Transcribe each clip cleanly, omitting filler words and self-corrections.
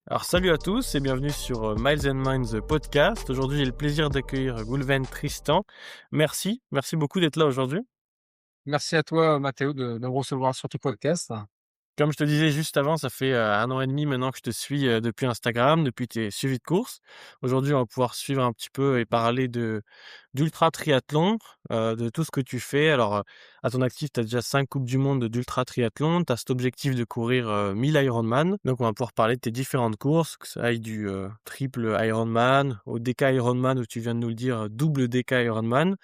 Alors salut à tous et bienvenue sur Miles and Minds podcast. Aujourd'hui j'ai le plaisir d'accueillir Goulven Tristan. Merci beaucoup d'être là aujourd'hui. Merci à toi, Mathéo, de me recevoir sur ton podcast. Comme je te disais juste avant, ça fait 1 an et demi maintenant que je te suis, depuis Instagram, depuis tes suivis de courses. Aujourd'hui, on va pouvoir suivre un petit peu et parler de d'ultra triathlon, de tout ce que tu fais. Alors, à ton actif, tu as déjà 5 coupes du monde d'ultra triathlon. Tu as cet objectif de courir, 1000 Ironman. Donc on va pouvoir parler de tes différentes courses, que ça aille du, triple Ironman au DK Ironman où tu viens de nous le dire, double DK Ironman.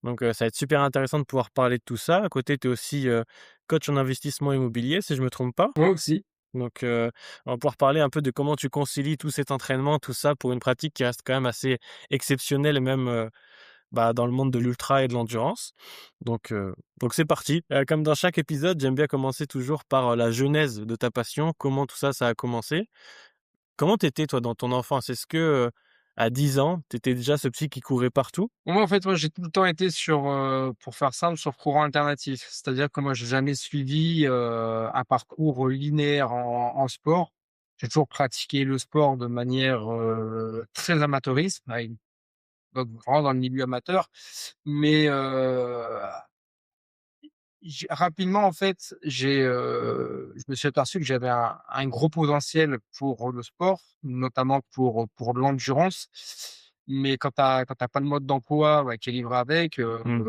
Donc, ça va être super intéressant de pouvoir parler de tout ça. À côté, tu es aussi, coach en investissement immobilier, si je me trompe pas? Moi aussi. Donc, on va pouvoir parler un peu de comment tu concilies tout cet entraînement, tout ça, pour une pratique qui reste quand même assez exceptionnelle, même, dans le monde de l'ultra et de l'endurance. Donc c'est parti. Comme dans chaque épisode, j'aime bien commencer toujours par, la genèse de ta passion. Comment tout ça, ça a commencé? Comment t'étais toi, dans ton enfance? Est-ce que, à 10 ans, t'étais déjà ce petit qui courait partout? Moi, en fait, moi, j'ai tout le temps été pour faire simple, sur courant alternatif. C'est-à-dire que moi, j'ai jamais suivi, un parcours linéaire en sport. J'ai toujours pratiqué le sport de manière, très amateuriste, donc vraiment dans le milieu amateur. Mais, rapidement, en fait, je me suis aperçu que j'avais un gros potentiel pour le sport, notamment pour l'endurance. Mais quand tu pas de mode d'emploi, qui est livré avec, Mmh.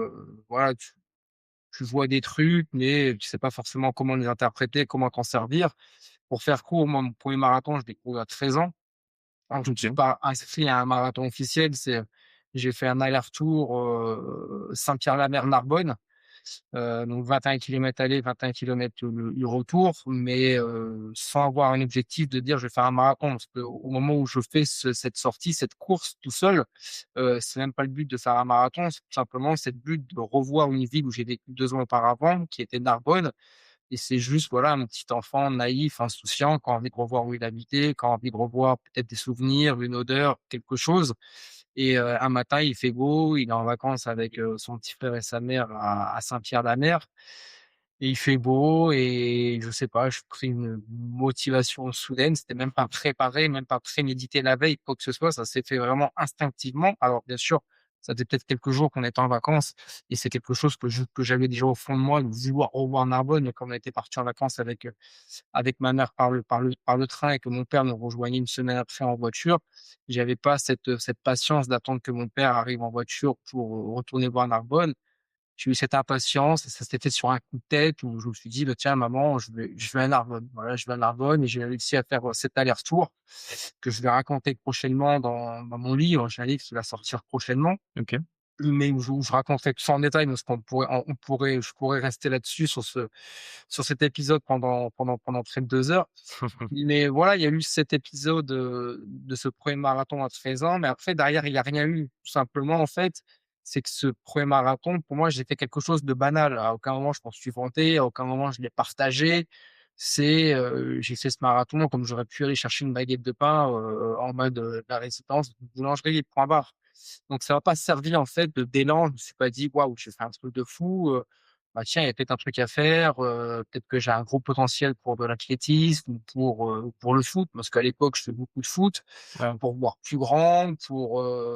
voilà, tu vois des trucs, mais tu sais pas forcément comment les interpréter, comment t'en servir. Pour faire court, moi, mon premier marathon, je l'ai couru à 13 ans. Alors je ne me suis OK. pas inscrit à un marathon officiel, j'ai fait un aller-retour, Saint-Pierre-la-Mer-Narbonne. Donc 21 kilomètres aller, 21 kilomètres le retour, mais sans avoir un objectif de dire: «Je vais faire un marathon». Parce qu'au moment où je fais cette sortie, cette course tout seul, c'est même pas le but de faire un marathon, c'est le but de revoir une ville où j'ai vécu 2 ans auparavant, qui était Narbonne. Et c'est juste, voilà, un petit enfant naïf, insouciant, qui a envie de revoir où il habitait, qui a envie de revoir peut-être des souvenirs, une odeur, quelque chose. Et un matin, il fait beau, il est en vacances avec, son petit frère et sa mère à Saint-Pierre-la-Mer, et il fait beau, et je sais pas, je pris une motivation soudaine. C'était même pas préparé, même pas prémédité la veille, quoi que ce soit. Ça s'est fait vraiment instinctivement. Alors bien sûr, ça faisait peut-être quelques jours qu'on était en vacances, et c'est quelque chose que j'avais déjà au fond de moi, de vouloir revoir Narbonne. Mais comme on était partis en vacances avec ma mère par le train, et que mon père nous rejoignait une semaine après en voiture, j'avais pas cette patience d'attendre que mon père arrive en voiture pour, retourner voir Narbonne. J'ai eu cette impatience, et ça s'était fait sur un coup de tête où je me suis dit: «Bah, tiens maman, je vais à Narbonne». Voilà, je vais à Narbonne, et j'ai réussi à faire, cet aller-retour que je vais raconter prochainement dans mon livre. J'ai un livre qui va sortir prochainement, OK. mais où je raconterai tout ça en détail, parce je pourrais rester là-dessus sur cet épisode pendant près de 2 heures. Mais voilà, il y a eu cet épisode, de ce premier marathon à 13 ans, mais après derrière, il y a rien eu. Tout simplement, en fait, c'est que ce premier marathon, pour moi, j'ai fait quelque chose de banal. À aucun moment je m'en suis vanté, à aucun moment je l'ai partagé. J'ai fait ce marathon comme j'aurais pu aller chercher une baguette de pain, en mode, la résidence boulangerie point barre. Donc ça m'a pas servi, en fait, d'élan. Je me suis pas dit: «Waouh, j'ai fait un truc de fou, bah, tiens, il y a peut-être un truc à faire, peut-être que j'ai un gros potentiel pour de l'athlétisme ou pour le foot», parce qu'à l'époque, je fais beaucoup de foot, Ouais. pour voir plus grand,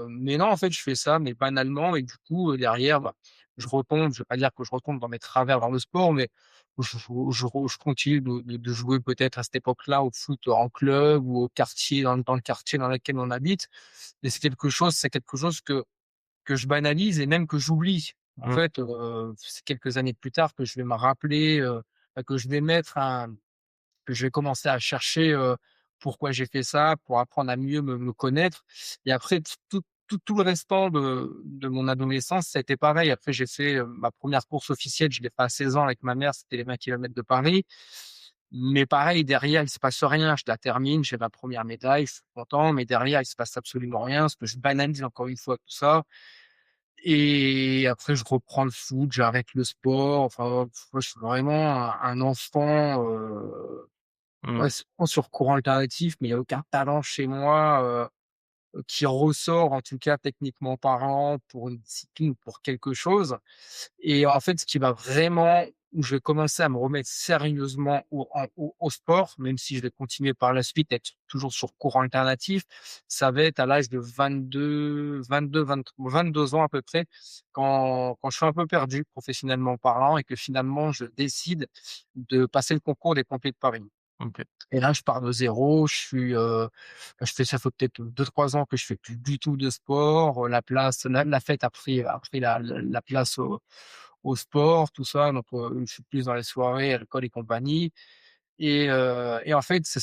mais non, en fait, je fais ça, mais banalement. Et du coup, derrière, bah, je vais pas dire que je retombe dans mes travers dans le sport, mais je continue de jouer peut-être à cette époque-là au foot en club ou au quartier, dans le quartier dans lequel on habite. Et c'est quelque chose que je banalise et même que j'oublie. En Mmh. fait, c'est quelques années plus tard que je vais me rappeler, que je vais mettre un que je vais commencer à chercher, pourquoi j'ai fait ça, pour apprendre à mieux me connaître. Et après tout le restant de mon adolescence, ça a été pareil. Après j'ai fait, ma première course officielle, je l'ai fait à 16 ans avec ma mère, c'était les 20 kilomètres de Paris. Mais pareil, derrière, il se passe rien. Je la termine, j'ai ma première médaille, je suis content, mais derrière, il se passe absolument rien, parce que je banalise encore une fois tout ça. Et après, je reprends le foot, j'arrête le sport. Enfin, moi, je suis vraiment un enfant, Mmh. ouais, souvent sur courant alternatif, mais il y a aucun talent chez moi, qui ressort, en tout cas techniquement parlant, pour une discipline, pour quelque chose. Et en fait, ce qui m'a vraiment où je vais commencer à me remettre sérieusement au sport, même si je vais continuer par la suite, être toujours sur cours alternatif, ça va être à l'âge de 22 ans à peu près, quand je suis un peu perdu professionnellement parlant et que finalement je décide de passer le concours des pompiers de Paris. OK. Et là, je pars de zéro, je fais ça fait peut-être 2 3 ans que je fais plus du tout de sport, la fête a pris la place au sport, tout ça, donc je suis plus dans les soirées, alcool et compagnie. Et en fait, c'est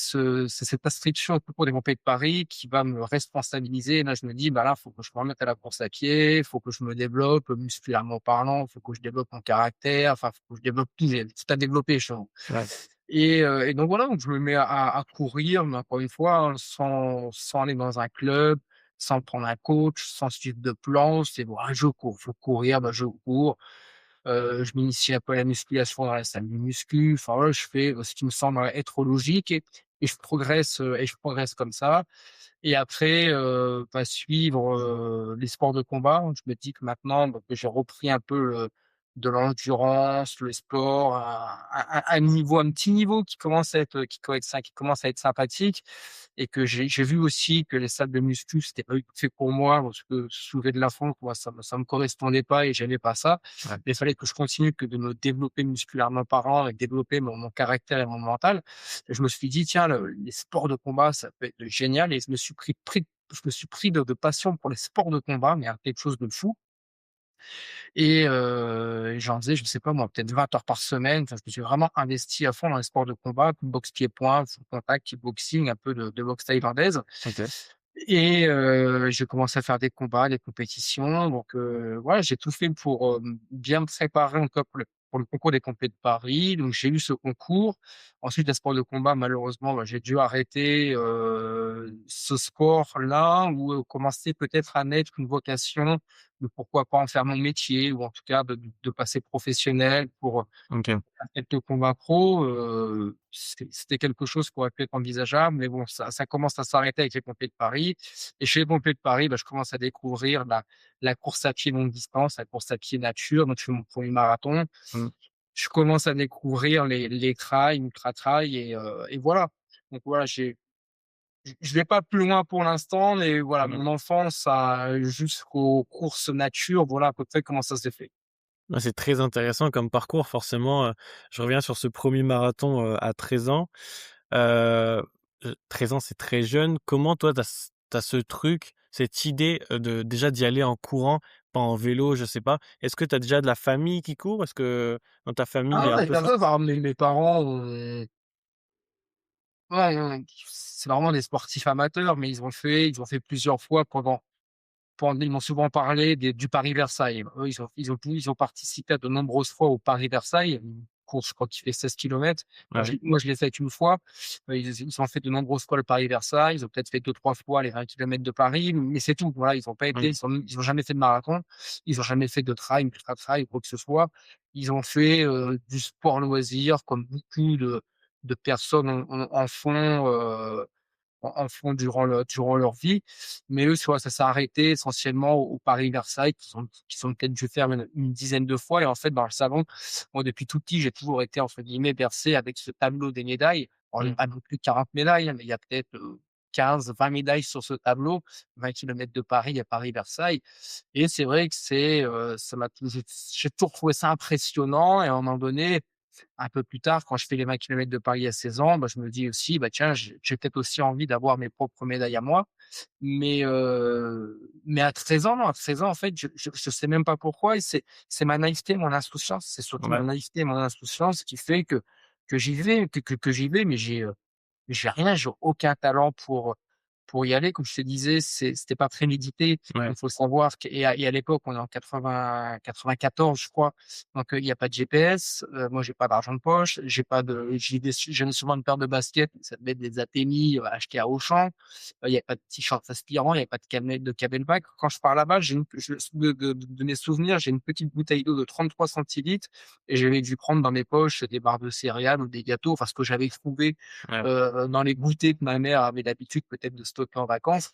cette inscription au concours des Grands Prix de Paris qui va me responsabiliser. Et là, je me dis: «Bah, là, faut que je me remette à la course à pied, il faut que je me développe, musculairement parlant, il faut que je développe mon caractère, enfin, faut que je développe tout, j'ai tout à développer, je». Ouais. Et donc voilà, donc je me mets à courir, mais encore une fois, hein, sans aller dans un club, sans prendre un coach, sans suivre de plan. C'est: «Voilà, je cours, faut courir, bah, je cours». Je m'initie un peu à la musculation dans la salle de muscu. Enfin voilà, je fais, ce qui me semble être logique et je progresse comme ça. Et après, va suivre, les sports de combat. Je me dis que maintenant, bah, que j'ai repris un peu, de l'endurance, le sport à un niveau un petit niveau qui commence à être sympathique, et que j'ai vu aussi que les salles de muscu, c'était pas du tout fait pour moi parce que soulever de la fonte, moi, ça me correspondait pas et j'aimais pas ça. Ouais. Mais il fallait que je continue que de me développer musculairement parlant et développer mon caractère et mon mental. Et je me suis dit: «Tiens, les sports de combat, ça peut être génial», et je me suis pris de passion pour les sports de combat, mais à quelque chose de fou. Et j'en faisais, je sais pas moi, peut-être 20 heures par semaine. Enfin, je me suis vraiment investi à fond dans les sports de combat, boxe pied-point, full contact, kickboxing, un peu de boxe thaïlandaise. OK. J'ai commencé à faire des combats, des compétitions, donc voilà, j'ai tout fait pour, bien me préparer encore pour le concours des compés de Paris. Donc j'ai eu ce concours. Ensuite, les sports de combat, malheureusement, bah, j'ai dû arrêter, ce sport-là, ou commencer peut-être à naître une vocation de pourquoi pas en faire mon métier, ou en tout cas de passer professionnel pour, OK. quelques combats pro. C'était quelque chose qui aurait pu être envisageable, mais bon, ça commence à s'arrêter avec les pompiers de Paris. Et chez les pompiers de Paris, bah, je commence à découvrir la course à pied longue distance, la course à pied nature. Donc je fais mon 1er marathon. Mmh. Je commence à découvrir les trails, ultra trails, et voilà. Donc voilà, je vais pas plus loin pour l'instant, mais voilà, Mmh. mon enfance jusqu'aux courses nature, voilà à peu près comment ça s'est fait. Ouais, c'est très intéressant comme parcours forcément, je reviens sur ce premier marathon, à 13 ans. Heu 13 ans, c'est très jeune. Comment toi tu as ce truc, cette idée, de déjà d'y aller en courant, pas en vélo, je sais pas? Est-ce que tu as déjà de la famille qui court? Est-ce que dans ta famille, il y Ah a un ouais, peu bien ça? sûr, par exemple, mes parents, ouais, ouais, c'est vraiment des sportifs amateurs, mais ils ont fait plusieurs fois ils m'ont souvent parlé du Paris-Versailles. Eux, ils ont participé à de nombreuses fois au Paris-Versailles, une course, je crois, qui fait 16 kilomètres. Ouais. Moi, je l'ai faite une fois. Ils ont fait de nombreuses fois le Paris-Versailles. Ils ont peut-être fait 2 3 fois les 20 kilomètres de Paris, mais c'est tout. Voilà, ils ont pas été Mmh. ils ont jamais fait de marathon. Ils ont jamais fait de trail, ultra trail ou quoi que ce soit. Ils ont fait, du sport loisir comme beaucoup de personnes en font, en font durant leur vie. Mais eux, tu vois, ça s'est arrêté essentiellement au Paris-Versailles, qu'ils ont peut-être dû faire une dizaine de fois. Et en fait, dans le salon, moi, depuis tout petit, j'ai toujours été, entre guillemets, «bercé» avec ce tableau des médailles. Alors, il y a Mmh. pas non plus 40 médailles, hein, mais il y a peut-être, 15-20 médailles sur ce tableau, 20 kilomètres de Paris à Paris-Versailles. Et c'est vrai que ça m'a tou j'ai toujours trouvé ça impressionnant. Et à un moment donné, un peu plus tard, quand je fais les 20 kilomètres de Paris à 16 ans, bah, je me dis aussi: «Bah, tiens, j'ai peut-être aussi envie d'avoir mes propres médailles à moi». Mais à 13 ans, non, à 13 ans, en fait, je sais même pas pourquoi, et c'est ma naïveté, mon insouciance. C'est surtout ma Ouais. naïveté et mon insouciance qui fait que j'y vais, que j'y vais, mais j'ai rien, j'ai aucun talent pour y aller. Comme je te disais, c'était pas prémédité. Ouais. Il faut savoir à l'époque, on est en 94, je crois. Donc, il y a pas de GPS. Moi, j'ai pas d'argent de poche. J'ai souvent une paire de baskets, ça devait être des Atemi, achetées à Auchan. Il y a pas de t-shirt aspirant, il y a pas de Camelback. Quand je pars là-bas, j'ai une je de mes souvenirs, j'ai une petite bouteille d'eau de 33 centilitres, et j'avais dû prendre dans mes poches des barres de céréales ou des gâteaux, enfin ce que j'avais trouvé Ouais. dans les goûters que ma mère avait l'habitude peut-être de stocker en vacances.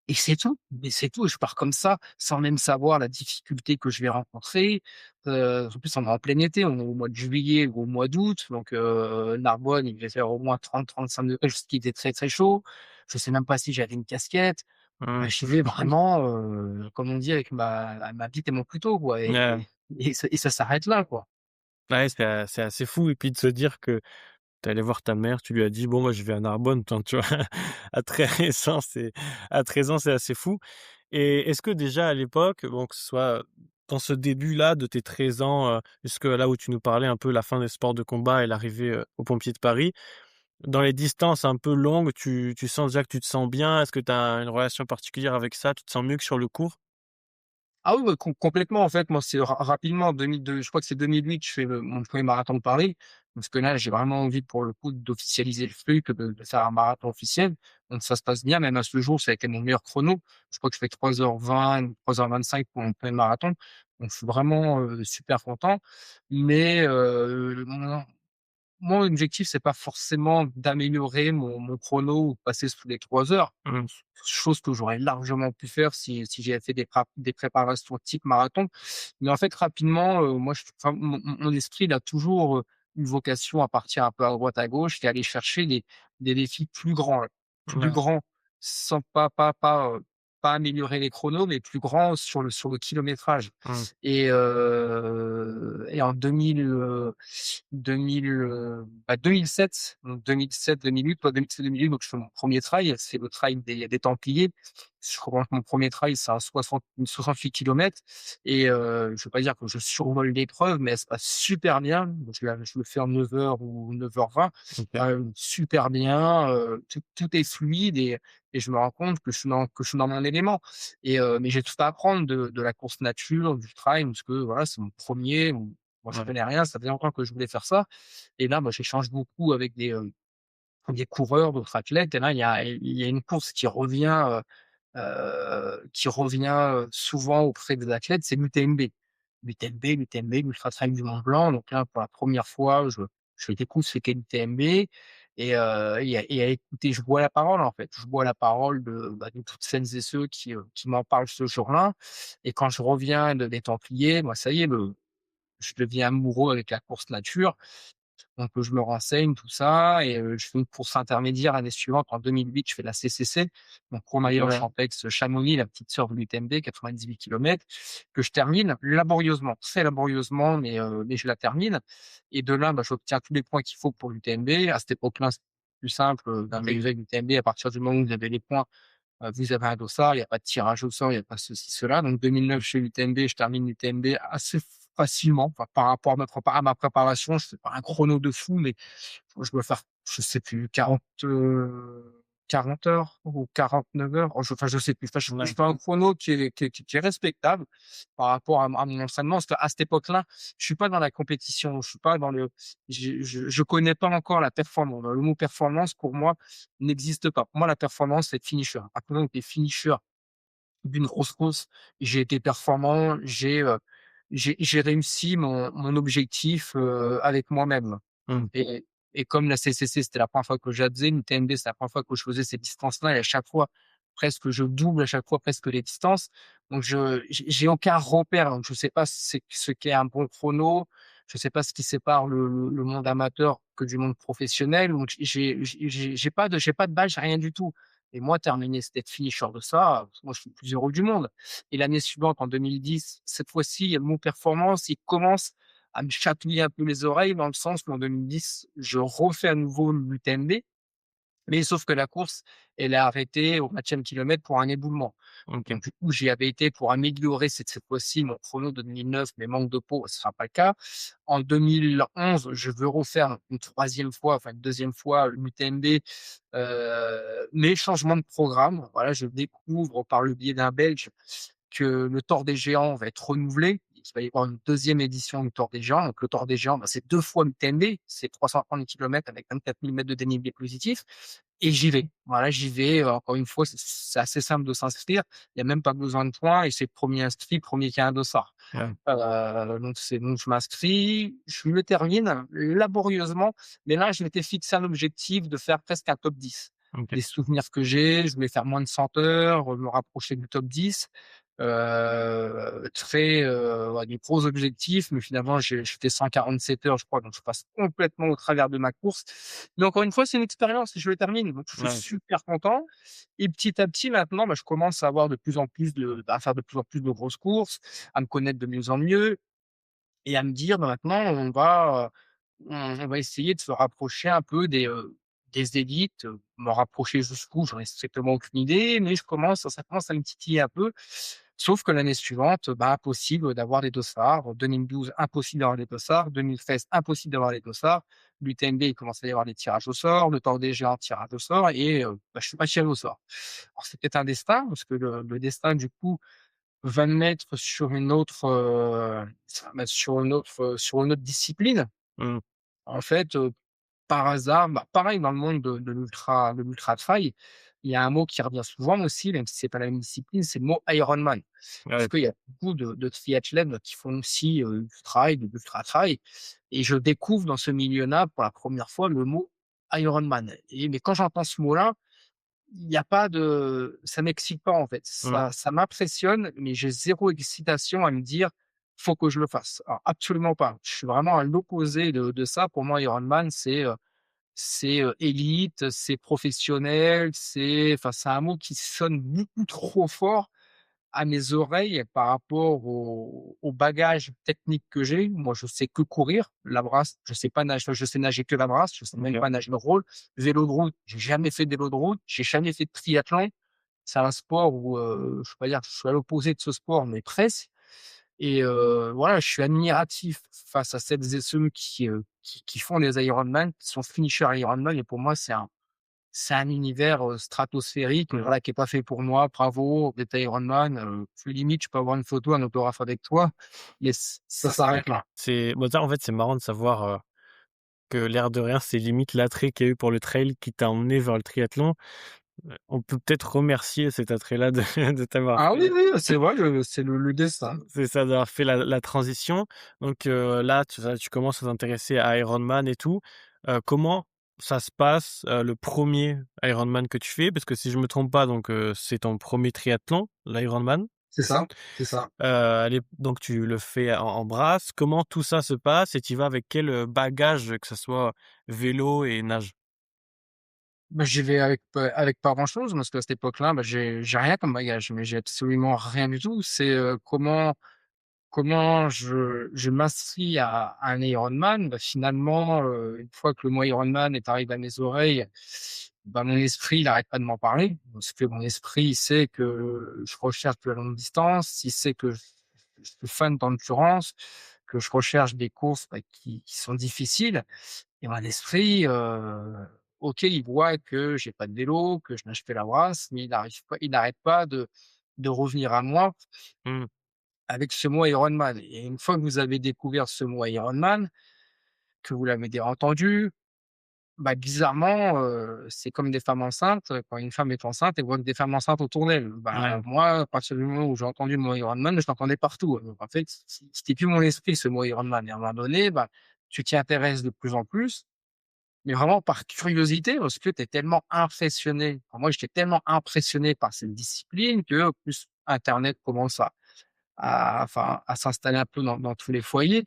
et c'est tout, mais c'est tout et je pars comme ça, sans même savoir la difficulté que je vais rencontrer. En plus, on est en plein été, on est au mois de juillet ou au mois d'août, donc Narbonne, il devait faire au moins 30-35 degrés, ce qui était très, très chaud. Je sais même pas si j'avais une casquette. Mmh. J'y vais vraiment, comme on dit, avec ma bite et mon couteau, quoi Ouais. et ça s'arrête là, quoi. Ouais, c'est assez fou et puis de se dire que tu es allé voir ta mère, tu lui as dit: «Bon, moi, je vais à Narbonne», enfin, tu vois? À 13 ans, c'est assez fou et est-ce que déjà à l'époque, bon, que ce soit dans ce début-là de tes 13 ans, jusque là où tu nous parlais un peu la fin des sports de combat et l'arrivée, aux Pompiers de Paris, dans les distances un peu longues, tu sens déjà que tu te sens bien? Est-ce que tu as une relation particulière avec ça? Tu te sens mieux que sur le court? Ah oui, ouais, complètement, en fait, moi, c'est rapidement 2002, je crois que c'est 2008 que je fais mon 1er marathon de Paris. Parce que là, j'ai vraiment envie, pour le coup, d'officialiser le truc, de faire un marathon officiel. Donc ça se passe bien, même à ce jour, ça a été mon meilleur chrono. Je crois que je fais 3h20, 3h25 pour mon 1er marathon. Donc je suis vraiment, super content. Mais, mon objectif, c'est pas forcément d'améliorer mon chrono ou passer sous les 3 heures. Mmh. Chose que j'aurais largement pu faire si j'avais fait des préparations type marathon. Mais en fait, rapidement, moi, enfin, mon esprit, il a toujours, une vocation à partir un peu à droite, à gauche et aller chercher des défis plus grands, plus Ouais. grands, sans pas améliorer les chronos, mais plus grands sur le kilométrage. Mmh. Et en 2007, donc 2007-2008, ouais, 2007-2008, donc je fais mon premier trail, c'est le trail des Templiers. Je crois que mon premier trail, c'est un 68 kilomètres et je veux pas dire que je survole l'épreuve, mais elle se passe super bien. Donc je le fais en 9 heures ou 9h20, OK. super bien, tout est fluide et je me rends compte que je suis dans mon élément mais j'ai tout à apprendre de la course nature, du trail, parce que voilà, c'est mon premier. Moi, je Ouais. connais rien, ça faisait longtemps que je voulais faire ça et là, moi, j'échange beaucoup avec des coureurs, d'autres athlètes et là, il y a une course qui revient, souvent auprès des athlètes, c'est l'UTMB. L'UTMB, l'Ultra Trail du Mont Blanc. Donc là, pour la première fois, je découvre ce qu'est l'UTMB et à écouter, je bois la parole, en fait. Je bois la parole de toutes celles et ceux qui m'en parlent ce jour-là et quand je reviens des Templiers, moi, ça y est, je deviens amoureux avec la course nature. Donc, je me renseigne, tout ça et je fais une course intermédiaire l'année suivante. En 2008, je fais la CCC, donc Courmayeur Ouais. Champeix Chamonix, la petite sœur de l'UTMB, 98 kilomètres, que je termine laborieusement, très laborieusement, mais je la termine et de là, bah, j'obtiens tous les points qu'il faut pour l'UTMB. À cette époque-là, c'était plus simple, Oui. d'intégrer l'UTMB à partir du moment où vous avez les points. Vous avez un dossard, il y a pas de tirage au sort, il y a pas ceci, cela. Donc 2009, Mmh. je fais l'UTMB, je termine l'UTMB assez facilement, enfin, par rapport à ma préparation. Je fais pas un chrono de fou, mais je dois faire, je sais plus, 40 heures ou 49 heures. Oh, je sais plus. Enfin, je Ouais. fais un chrono qui est respectable par rapport à mon entraînement. Parce qu'à cette époque-là, je suis pas dans la compétition, je suis pas dans le je connais pas encore la performance. Le mot performance, pour moi, n'existe pas. Pour moi, la performance, c'est être finisher. À partir du moment où tu es finisher d'une grosse course, j'ai été performant, j'ai réussi mon objectif, avec moi-même. Mmh. Et comme la CCC, c'était la première fois que je la faisais, l'UTMB, c'est la première fois que je faisais ces distances-là et à chaque fois, presque je double à chaque fois presque les distances. Donc j'ai aucun repère, donc je sais pas ce qu'est un bon chrono, je sais pas ce qui sépare le monde amateur que du monde professionnel, donc j'ai pas de badge, j'ai rien du tout et moi terminer cette finisher de ça, moi je suis le plus heureux du monde et l'année suivante, en 2010, cette fois-ci, il y a le mot performance, il commence à me chatouiller un peu les oreilles dans le sens où en 2010, je refais à nouveau l'UTMB, mais sauf que la course, elle est arrêtée au 20e kilomètre pour un éboulement. OK. Donc du coup, j'y avais été pour améliorer cette fois-ci mon chrono de 2009, mais manque de peau, ce sera pas le cas. En 2011, je veux refaire une 3e fois, enfin une 2e fois l'UTMB, mais changement de programme. Voilà, je découvre par le biais d'un Belge que le Tour des Géants va être renouvelé. Il va y avoir une 2e édition du Tour des Géants. Donc le Tour des Géants, bah, c'est 2 fois l'UTMB, c'est 330 kilomètres avec 24 000 mètres de dénivelé positif et j'y vais. Voilà, j'y vais, encore une fois, c'est assez simple de s'inscrire. Il y a même pas besoin de points et c'est le 1er inscrit, premier qui a un dossard. Ouais. Donc je m'inscris, je le termine laborieusement, mais là, je m'étais fixé un objectif de faire presque un top 10. OK. des souvenirs que j'ai. Je voulais faire moins de 100 heures, me rapprocher du top 10, très, ouais, des gros objectifs, mais finalement j'ai fait 147 heures, je crois, donc je passe complètement au travers de ma course. Mais encore une fois, c'est une expérience et je le termine, donc je suis Ouais. super content et petit à petit maintenant, je commence à avoir de plus en plus à faire de plus en plus de grosses courses, à me connaître de mieux en mieux et à me dire: «Bah, maintenant on va essayer de se rapprocher un peu des élites», m'en rapprocher jusqu'où, j'en ai strictement aucune idée, mais je commence ça commence à me titiller un peu. Sauf que l'année suivante, impossible d'avoir les dossards. 2012, impossible d'avoir les dossards. 2013, impossible d'avoir les dossards. L'UTMB, il commence à y avoir des tirages au sort. Le Tour des Géants, tirage au sort et je suis pas tiré au sort. Alors c'est peut-être un destin parce que le destin du coup va me mettre sur une autre discipline. Mmh. En fait, par hasard, pareil dans le monde de l'ultra trail, il y a un mot qui revient souvent aussi, même si c'est pas la même discipline, c'est le mot Ironman. Parce Ouais. qu'il y a beaucoup de triathlètes qui font aussi, du trail, de l'ultra trail et je découvre dans ce milieu-là pour la première fois le mot Ironman mais quand j'entends ce mot-là, il y a pas de ça m'excite pas en fait. Mmh. Ça m'impressionne, mais j'ai zéro excitation à me dire: «Faut que je le fasse». Alors absolument pas. Je suis vraiment à l'opposé de ça. Pour moi, Ironman, élite, c'est professionnel, c'est un mot qui sonne beaucoup trop fort à mes oreilles par rapport au bagage technique que j'ai. Moi, je sais que courir, la brasse, je sais pas nager, je sais nager que la brasse, je sais même OK. pas nager le rôle. Vélo de route, j'ai jamais fait de vélo de route, j'ai jamais fait de triathlon. C'est un sport où, je peux pas dire que je suis à l'opposé de ce sport, mais presque voilà, je suis admiratif face à celles et ceux qui font les Ironman, qui sont finishers Ironman et pour moi, c'est un univers, stratosphérique, Mmh. voilà, qui est pas fait pour moi. Bravo, tu es Ironman, limite, je peux avoir une photo, un autographe avec toi, mais ça s'arrête là. C'est bah, ça, en fait, c'est marrant de savoir, que l'air de rien, c'est limite l'attrait qu'il y a eu pour le trail qui t'a emmené vers le triathlon. On peut peut-être remercier cet attrait-là de de t'avoir Ah oui, fait oui, c'est vrai, c'est le destin. c'est ça, d'avoir fait la transition. Donc là, tu commences à t'intéresser à Ironman et tout. Comment ça se passe, le premier Ironman que tu fais? Parce que si je me trompe pas, donc c'est ton premier triathlon, l'Ironman, C'est c'est ça? ça, c'est ça. Donc tu le fais en brasse. Comment tout ça se passe et tu y vas avec quel, bagage, que ce soit vélo et nage? J'y vais avec pas grand-chose parce qu'à cette époque-là, j'ai rien comme bagage, mais j'ai absolument rien du tout. C'est, comment je m'inscris à un Ironman? Finalement, une fois que le mot Ironman est arrivé à mes oreilles, mon esprit, il arrête pas de m'en parler. Parce que mon esprit, il sait que je recherche de la longue distance, il sait que je suis fan d'endurance, que je recherche des courses, qui sont difficiles et mon esprit, OK, il voit que j'ai pas de vélo, que je nage que la brasse, mais il n'arrête pas de revenir à moi Mmh. avec ce mot Ironman et une fois que vous avez découvert ce mot Ironman, que vous l'avez entendu, bizarrement, c'est comme des femmes enceintes, quand une femme est enceinte, elle voit que des femmes enceintes autour d'elle. Ouais. Moi, à partir du moment où j'ai entendu le mot Ironman, je l'entendais partout. Donc en fait, c'était plus mon esprit ce mot Ironman et à un moment donné, tu t'y intéresses de plus en plus, mais vraiment par curiosité parce que tu es tellement impressionné. Enfin, moi, j'étais tellement impressionné par cette discipline que plus internet commence à s'installer un peu dans tous les foyers.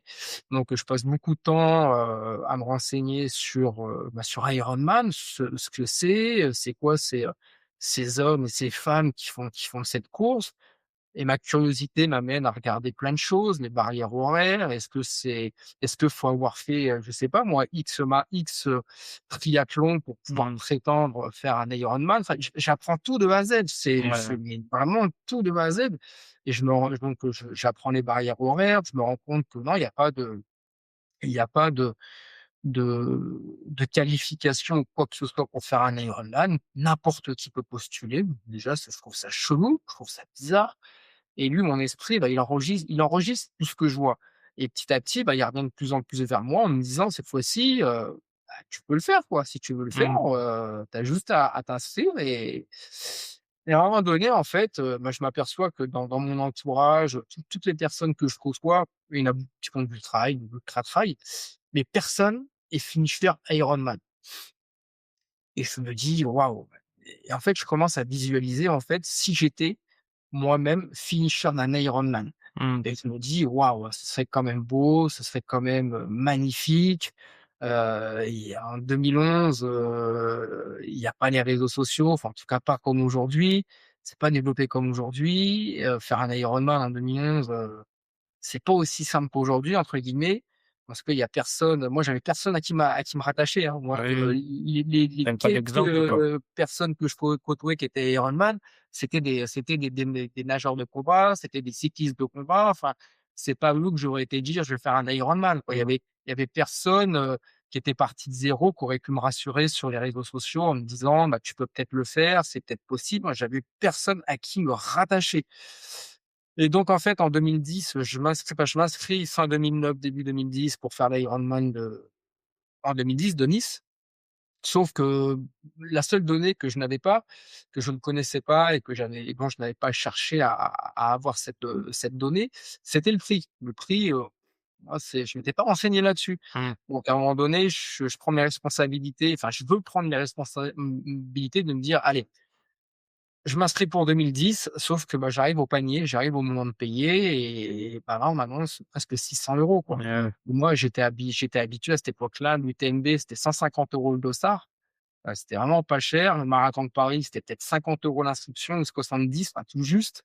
Donc, je passe beaucoup de temps, à me renseigner sur Ironman, ce que c'est quoi ces hommes et ces femmes qui font cette course et ma curiosité m'amène à regarder plein de choses, les barrières horaires. Est-ce que faut avoir fait, je sais pas moi, triathlons pour pouvoir Mmh. prétendre faire un Ironman? Enfin, j'apprends tout de A à Z. Ouais, C'est ouais. mais vraiment tout de A à Z et je me rends donc j'apprends les barrières horaires, je me rends compte que non, il y a pas de qualification ou quoi que ce soit pour faire un Ironman. N'importe qui peut postuler. Déjà, ça je trouve ça chelou, je trouve ça bizarre. Et lui, mon esprit, il enregistre tout ce que je vois et petit à petit, il revient de plus en plus vers moi en me disant: «Cette fois-ci, tu peux le faire, quoi. Si tu veux le faire, Mmh. tu as juste à t'inscrire» et à un moment donné, en fait, je m'aperçois que dans mon entourage, toutes les personnes que je côtoie, il y en a beaucoup qui font du trail, du ultra trail, mais personne est finisher Ironman et je me dis: «Waouh!» et en fait, je commence à visualiser, en fait, si j'étais moi-même finisher d'un Ironman Mmh. et je me dis: «Waouh, ce serait quand même beau, ce serait quand même, magnifique». Et en 2011, il y a pas les réseaux sociaux, enfin, en tout cas pas comme aujourd'hui. C'est pas développé comme aujourd'hui. Faire un Ironman en 2011, c'est pas aussi «simple qu'aujourd'hui» entre guillemets, parce qu'il y a personne moi j'avais personne à qui me rattacher, hein. Moi, Oui, oui. les Tu pas quelques, d'exemple, quoi. personnes que je côtoyais qui étaient Ironman, c'était des nageurs de combat, c'était des cyclistes de combat, enfin, c'est pas eux que j'aurais été dire: «Je vais faire un Ironman», quoi. Mmh. Il y avait personne, qui était parti de zéro, qui aurait pu me rassurer sur les réseaux sociaux en me disant: «Bah, tu peux peut-être le faire, c'est peut-être possible». Moi, j'avais personne à qui me rattacher. Et donc en fait, en 2010, je m'inscris fin 2009, début 2010 pour faire l'Ironman en 2010 de Nice. Sauf que la seule donnée que je n'avais pas, que je ne connaissais pas et que j'avais et dont je n'avais pas cherché à avoir cette donnée, c'était le prix. Le prix, moi je m'étais pas renseigné là-dessus. Mmh. Donc à un moment donné, je prends mes responsabilités, enfin je veux prendre mes responsabilités de me dire: «Allez, je m'inscris pour 2010, sauf que, bah, j'arrive au panier, j'arrive au moment de payer et bah, là, on m'annonce presque 600 € quoi. Ouais, Moi, j'étais habitué à cette époque-là, l'UTMB, c'était 150 € le dossard, c'était vraiment pas cher. Le marathon de Paris, c'était peut-être 50 € l'inscription ou 70, enfin tout juste.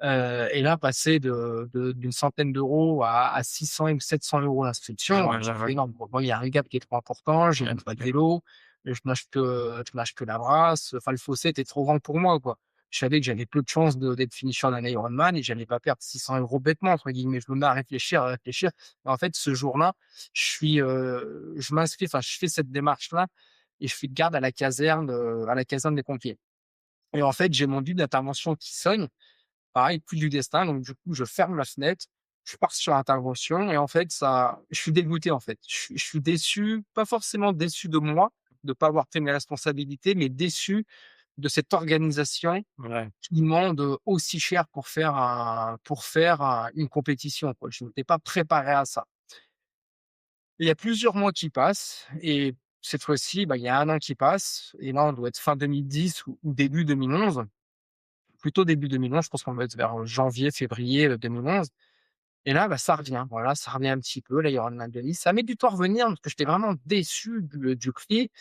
Et là, passer d'une centaine d'euros à 600 et 700 € ouais, l'inscription, ouais, ça ouais, fait ouais. énorme, quoi. Moi, il y a un gap qui est trop important, j'ai Ouais, même pas de OK. vélo, je nage que la brasse, enfin le fossé était trop grand pour moi, quoi. Je savais que j'avais peu de chances d'être finisher d'un Ironman et j'allais pas perdre 600 € «bêtement» entre guillemets. Je me mets à réfléchir. Et en fait, ce jour-là, je m'inscris, enfin je fais cette démarche-là et je fais de garde à la caserne des pompiers. Et en fait, j'ai mon bip d'intervention qui sonne. Pareil, coup du destin, donc du coup, je ferme la fenêtre, je pars sur l'intervention et en fait, ça je suis dégoûté, en fait. Je suis déçu, pas forcément déçu de moi, de pas avoir pris mes responsabilités, mais déçu de cette organisation Ouais, qui demande, aussi cher pour faire une compétition, quoi. Je m'étais pas préparé à ça. Il y a plusieurs mois qui passent et cette fois-ci, bah, il y a 1 an qui passe et là, on doit être fin 2010 ou début 2011. Plutôt début 2011, je pense qu'on doit être vers, janvier, février, 2011. Et là, bah, ça revient, voilà, ça revient un petit peu, là, il y aura de Nice. Ça met du temps à revenir parce que j'étais vraiment déçu du prix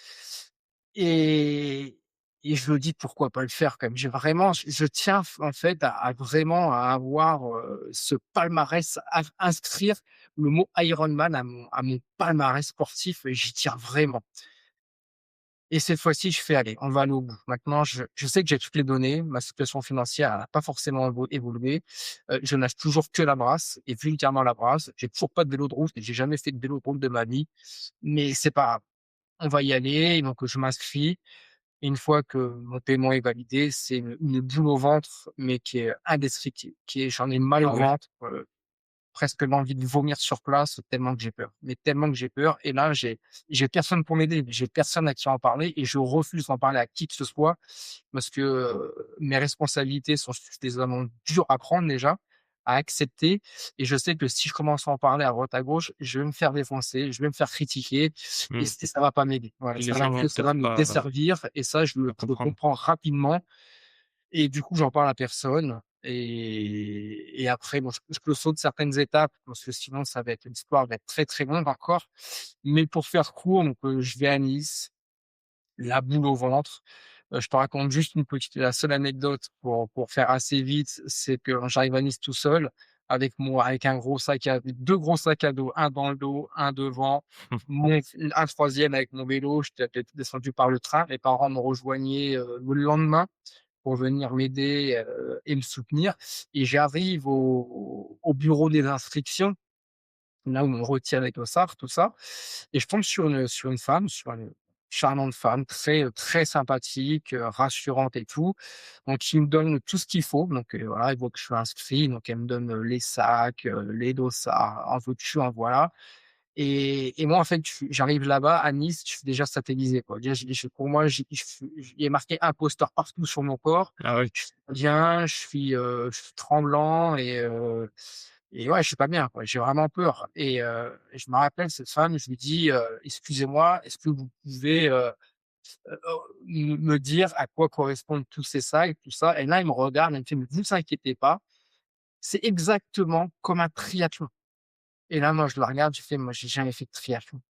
et et je me dis: «Pourquoi pas le faire quand même?» J'ai vraiment je tiens en fait à vraiment à avoir, ce palmarès, à inscrire le mot Ironman à mon palmarès sportif et j'y tiens vraiment. Et cette fois-ci, je fais: «Allez, on va aller au bout». Maintenant, je sais que j'ai toutes les données, ma situation financière n'a pas forcément évolué. Je nage toujours que la brasse et vulgairement la brasse. J'ai toujours pas de vélo de route et j'ai jamais fait de vélo de route de ma vie, mais c'est pas grave. On va y aller et donc je m'inscris et une fois que mon paiement est validé, c'est une boule au ventre, mais qui est indescriptible, qui est j'en ai mal au ah ouais. ventre, presque l'envie de vomir sur place tellement que j'ai peur. Mais tellement que j'ai peur et là, j'ai personne pour m'aider, j'ai personne à qui en parler et je refuse d'en parler à qui que ce soit parce que, mes responsabilités sont suffisamment dures à prendre déjà, à accepter et je sais que si je commence à en parler à droite à gauche, je vais me faire défoncer, je vais me faire critiquer et Mmh. ça va pas m'aider. Voilà, Et les gens vont ça va peut-être me pas, desservir et ça pas je le comprendre. comprends rapidement et du coup, j'en parle à personne et après bon, je saute certaines étapes parce que sinon ça va être l'histoire va être très, très longue encore. Mais pour faire court, donc je vais à Nice, la boule au ventre. Je te raconte juste la seule anecdote pour faire assez vite, c'est que j'arrive à Nice tout seul avec un gros sac à 2 gros sacs à dos, un dans le dos, un devant, un troisième avec mon vélo. J'étais descendu par le train. Mes parents me rejoignaient, le lendemain pour venir m'aider, et me soutenir et j'arrive au bureau des inscriptions, là où on retire les dossards, tout ça et je tombe sur une femme, sur une charmante femme très, très sympathique, rassurante et tout. Donc qui me donne tout ce qu'il faut. Donc, voilà, elle voit que je suis inscrit, donc elle me donne, les sacs, les dossards, en veux-tu, en voilà et moi, en fait, j'arrive là-bas à Nice, je suis déjà satellisé, quoi. Déjà, pour moi, il est marqué imposteur partout sur mon corps. Ah oui. Je suis pas bien, je suis tremblant et ouais, je suis pas bien, quoi. J'ai vraiment peur et je me rappelle cette femme, je lui dis: «Excusez-moi, est-ce que vous pouvez, me dire à quoi correspondent tous ces sacs, tout ça et là, il me regarde, il me fait: «Mais vous inquiétez pas, c'est exactement comme un triathlon». Et là, moi, je le regarde, je fais: «Moi, j'ai jamais fait de triathlon».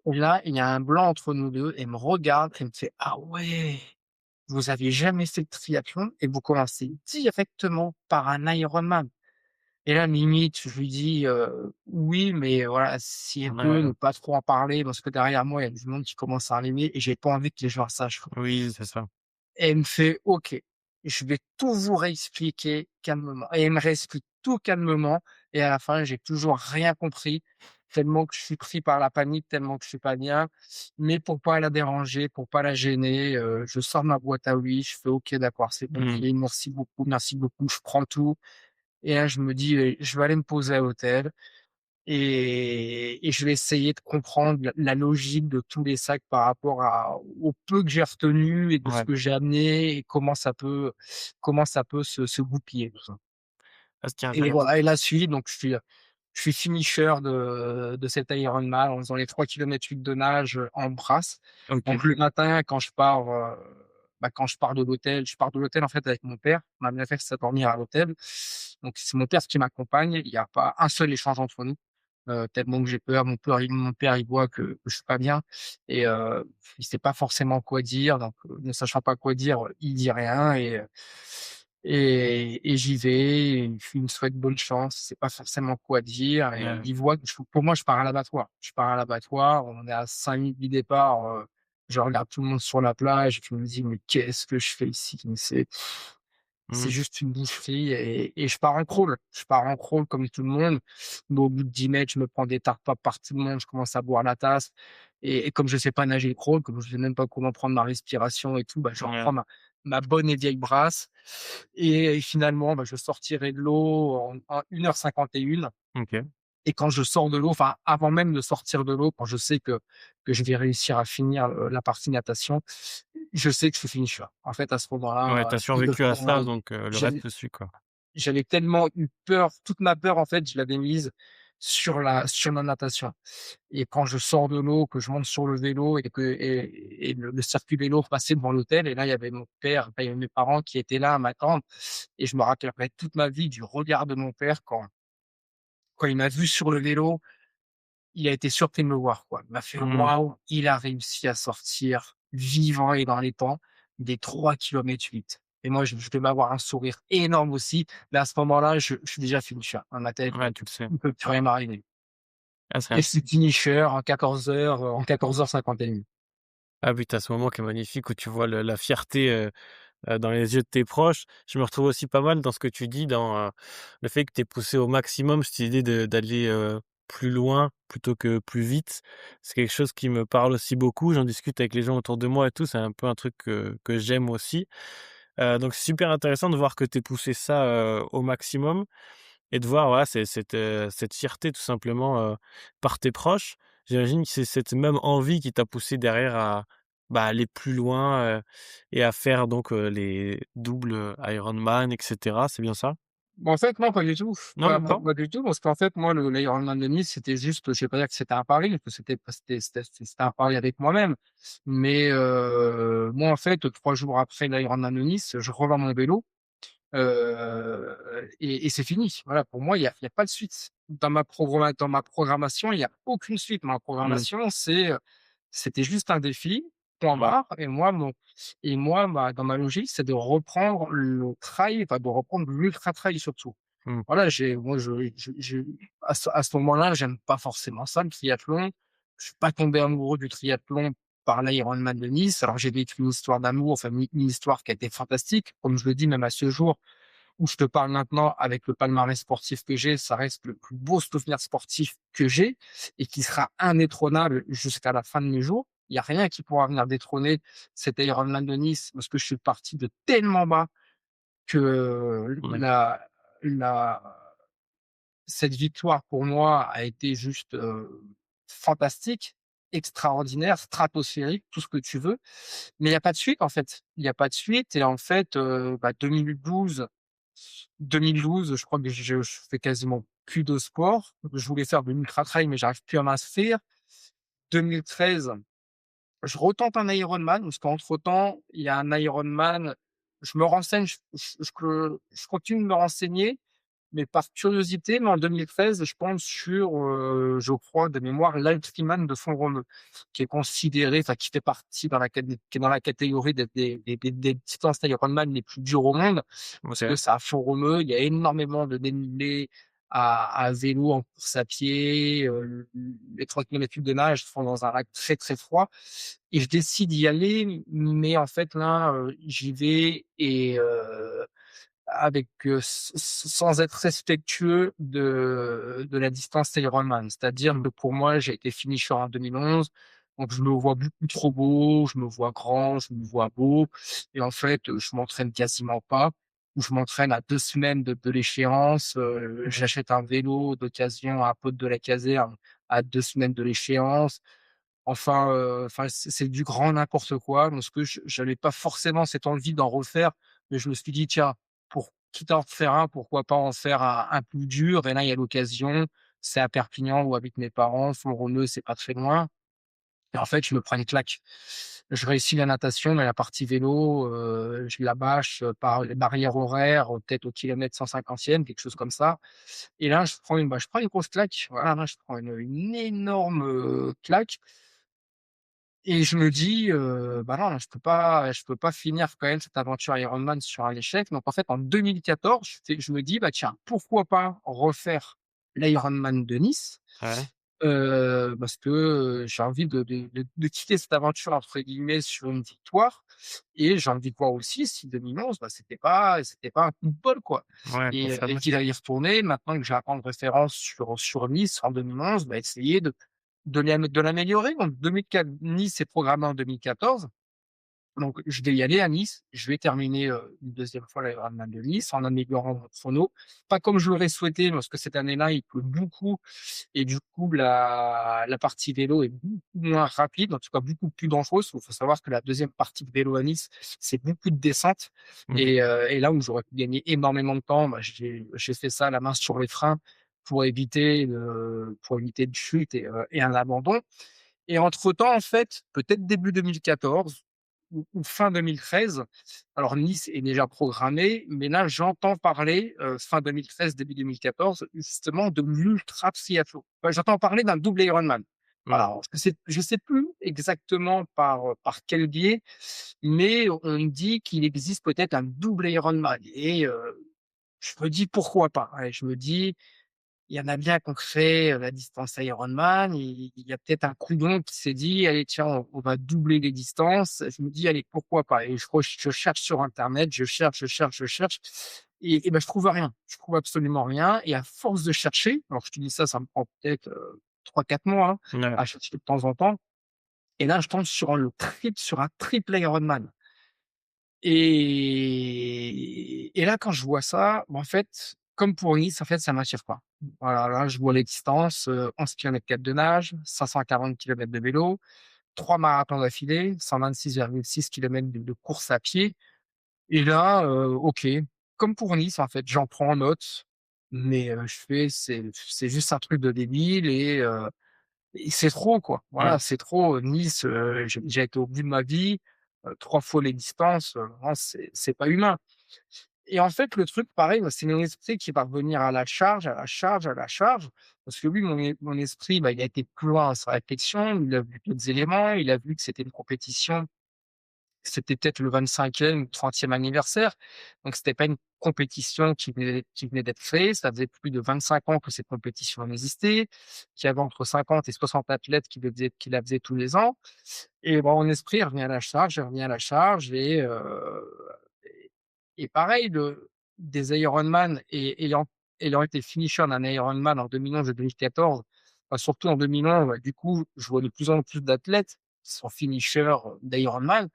Et là, il y a un blanc entre nous 2 et il me regarde et il me fait: «Ah ouais, vous avez jamais fait de triathlon et vous commencez directement par un Ironman?» Et là, limite, je lui dis: «Oui, mais voilà, si elle peut Ouais, ne pas trop en parler parce que derrière moi, il y a du monde qui commence à arriver et j'ai pas envie que les gens sachent, quoi». oui, c'est ça. Et elle me fait: «OK, je vais tout vous réexpliquer calmement» et elle me réexplique tout calmement et à la fin, j'ai toujours rien compris, tellement que je suis pris par la panique, tellement que je suis pas bien. Mais pour pas la déranger, pour pas la gêner, je sors ma boîte à outils, je fais: «OK, d'accord, c'est Mmh. compris, merci beaucoup». Je prends tout et là, je me dis: Je vais aller me poser à l'hôtel». Et je vais essayer de comprendre la logique de tous les sacs par rapport à au peu que j'ai retenu et de ce Ouais. que j'ai amené et comment ça peut se goupiller tout ça. Ah, ce qui est Et intéressant. voilà et la suite donc je suis finisher de cet Ironman en faisant les 3 kilomètres 8 de nage, en brasse. OK. Donc le matin quand je pars de l'hôtel je pars de l'hôtel en fait avec mon père. Ma mère fait dormir à l'hôtel. Donc c'est mon père qui m'accompagne. Il y a pas un seul échange entre nous, tellement que j'ai peur. Mon père il voit que je suis pas bien et il sait pas forcément quoi dire donc ne sachant pas quoi dire, il dit rien et j'y vais, et il me souhaite bonne chance, il sait pas forcément quoi dire et Ouais. il voit que pour moi, je pars à l'abattoir. Je pars à l'abattoir, on est à 5 minutes du départ, je regarde tout le monde sur la plage et puis je me dis: «Mais qu'est-ce que je fais ici?» Mais c'est Mmh. juste une boucherie et je pars en crawl. Je pars en crawl comme tout le monde, mais au bout de 10 mètres, je me prends des tartes par tout le monde, je commence à boire la tasse et comme je sais pas nager le crawl, comme je sais même pas comment prendre ma respiration et tout, bah, je Ouais. reprends ma bonne et vieille brasse et finalement, bah, je sortirai de l'eau en 1h51 OK. et quand je sors de l'eau, enfin, avant même de sortir de l'eau, quand je sais que je vais réussir à finir, la partie natation, je sais que je suis finisher. En fait, à ce Ouais, moment-là, tu as il le survécu à faut ça, moi. donc le reste J'avais te suit, quoi. j'avais tellement eu peur, toute ma peur, en fait, je l'avais mise sur la natation et quand je sors de l'eau, que je monte sur le vélo et le circuit vélo passait devant l'hôtel et là, il y avait mon père, enfin, il y avait mes parents qui étaient là à m'attendre et je me rappellerai toute ma vie du regard de mon père quand il m'a vu sur le vélo. Il a été surpris de me voir, quoi. Il m'a fait: Mmh. «Waouh, il a réussi à sortir vivant et dans les temps des 3 kilomètres 8». Et moi, je devais avoir un sourire énorme aussi, mais à ce moment-là, je suis déjà finisher. Dans ma tête, Ouais, tu le sais. il peut plus rien m'arriver Ah, c'est et int je suis finisher en 14 heures, en 14h51. ah oui, tu as ce moment qui est magnifique où tu vois la fierté, dans les yeux de tes proches. Je me retrouve aussi pas mal dans ce que tu dis, dans, le fait que tu es poussé au maximum, cette idée d'aller, plus loin plutôt que plus vite. C'est quelque chose qui me parle aussi beaucoup. J'en discute avec les gens autour de moi et tout, c'est un peu un truc que j'aime aussi. Donc c'est super intéressant de voir que tu aies poussé ça, au maximum. Et de voir, voilà, c'est cette fierté tout simplement, par tes proches. J'imagine que c'est cette même envie qui t'a poussé derrière à, bah, aller plus loin, et à faire donc, les doubles, Ironman et cetera, c'est bien ça? Bah, en fait, non, pas du tout. Non, Pas même pas pas? pas du tout, parce qu'en fait, moi, l'Ironman de Nice, c'était juste, je vais pas dire que c'était un pari, parce que c'était un pari avec moi-même. Mais, moi, en fait, 3 jours après l'Ironman de Nice, je revends mon vélo, et c'est fini. Voilà, pour moi, il y a pas de suite. Dans ma programmation, il y a aucune suite. Ma Mmh, programmation, c'était juste un défi, point ouais, barre et moi, dans ma logique, c'est de reprendre le trail, enfin de reprendre l'ultra trail surtout. mmh, Voilà, j'ai à ce moment-là, j'aime pas forcément ça, le triathlon. Je suis pas tombé amoureux du triathlon par l'Ironman de Nice. Alors j'ai vécu une histoire d'amour, enfin une histoire qui a été fantastique. Comme je le dis, même à ce jour où je te parle maintenant avec le palmarès sportif que j'ai, ça reste le plus beau souvenir sportif que j'ai et qui sera indétrônable jusqu'à la fin de mes jours. Il y a rien qui pourra venir détrôner cet Ironman de Nice parce que je suis parti de tellement bas que ouais, la cette victoire pour moi a été juste, fantastique, extraordinaire, stratosphérique, tout ce que tu veux. Mais il y a pas de suite en fait. Il y a pas de suite et en fait, 2012, je crois que je fais quasiment plus de sport. Je voulais faire de l'ultra trail, mais j'arrive plus à m'inscrire. 2013 je retente un Ironman parce qu'entre-temps, il y a un Ironman, je me renseigne, je continue de me renseigner, mais par curiosité, mais en 2013, je pense sur, je crois de mémoire, l'Ironman de Font-Romeu, qui est considéré, enfin qui fait partie dans qui est dans la catégorie des distances Ironman les plus dures au monde, parce que OK. c'est à Font-Romeu, il y a énormément de dénivelé à vélo, en course à pied, les 3 kilomètres de nage se font dans un lac très, très froid et je décide d'y aller, mais en fait là, j'y vais et avec, sans être respectueux de la distance Ironman. C'est-à-dire Mmh. que pour moi, j'ai été finisher en 2011, donc je me vois beaucoup trop beau, je me vois grand, je me vois beau et en fait, je m'entraîne quasiment pas ou je m'entraîne à 2 semaines de l'échéance, Mmh. j'achète un vélo d'occasion à un pote de la caserne à 2 semaines de l'échéance. Enfin, c'est du grand n'importe quoi, parce que j'avais pas forcément cette envie d'en refaire, mais je me suis dit: «Tiens, pour quitte à en refaire un, pourquoi pas en faire un plus dur?» Et là, il y a l'occasion, c'est à Perpignan où habitent mes parents, Font-Romeu, c'est pas très loin et en fait, je me prends une claque. Je réussis la natation, mais la partie vélo, je la bâche, par les barrières horaires, peut-être au kilomètre 150e, quelque chose comme ça et là, je prends une grosse claque. Voilà, là, je prends une énorme, claque et je me dis, «Bah, non, là, je peux pas finir quand même cette aventure Ironman sur un échec». Donc en fait, en 2014, je me dis: «Bah, tiens, pourquoi pas refaire l'Ironman de Nice?» Ouais. Parce que, j'ai envie de quitter cette aventure entre guillemets sur une victoire et j'ai envie de voir aussi si 2011, bah, c'était pas un coup de bol, quoi Ouais, et confirmé. qu'il allait y retourner maintenant que j'ai un temps de référence sur Nice en 2011, bah, essayer de l'améliorer. Donc 2004 Nice est programmé en 2014. Donc je vais y aller à Nice, je vais terminer, une 2e fois l'Ironman de Nice en améliorant mon chrono. Pas comme je l'aurais souhaité parce que cette année-là, il pleut beaucoup et du coup la partie vélo est beaucoup moins rapide, en tout cas beaucoup plus dangereuse. Il faut savoir que la 2e partie de vélo à Nice, c'est beaucoup de descentes Mmh. et là où j'aurais pu gagner énormément de temps, bah, j'ai fait ça la main sur les freins pour éviter une chute et un abandon. Et entre-temps, en fait, peut-être début 2014 ou fin 2013, alors Nice est déjà programmé, mais là, j'entends parler, fin 2013, début 2014, justement de l'ultra triathlon. Enfin, j'entends parler d'un double Ironman. Voilà, Mmh. alors je sais plus exactement par quel biais, mais on me dit qu'il existe peut-être un double Ironman et je me dis: «Pourquoi pas?» Ouais, je me dis: il y en a bien qui ont fait, la distance Ironman, il y a peut-être un coudon qui s'est dit: «Allez tiens, on va doubler les distances». Je me dis: «Allez, pourquoi pas?» et je cherche sur internet, je cherche et bah, je trouve rien. Je trouve absolument rien et à force de chercher, alors je te dis ça, ça me prend peut-être, 3-4 mois, hein, Ouais. à chercher de temps en temps et là, je tombe sur un triple Ironman. Et là, quand je vois ça, bah, en fait, comme pour Nice, en fait, ça m'attire pas. Voilà, là, je vois les distances, 11 kilomètres 4 de nage, 540 kilomètres de vélo, 3 marathons d'affilée, 126,6 kilomètres de course à pied et là, OK, comme pour Nice, en fait, j'en prends note, mais je fais: «C'est juste un truc de débile et c'est trop, quoi. Voilà, Mmh. c'est trop, Nice, j'ai déjà été au bout de ma vie, 3 fois les distances, non, c'est pas humain et en fait, le truc, pareil, bah, c'est mon esprit qui va revenir à la charge, à la charge, à la charge. Parce que oui, mon esprit, bah, il a été plus loin dans sa réflexion, il a vu d'autres éléments, il a vu que c'était une compétition, c'était peut-être le 25e ou 30e anniversaire, donc c'était pas une compétition qui venait d'être créée. Ça faisait plus de 25 ans que cette compétition existait, qu'il y avait entre 50 et 60 athlètes qui la faisaient tous les ans et bon, mon esprit revient à la charge, revient à la charge et pareil, des Ironman et ayant été finisher d'un Ironman en 2011 et 2014, bah, surtout en 2011, ouais, du coup, je vois de plus en plus d'athlètes qui sont finishers d'Ironman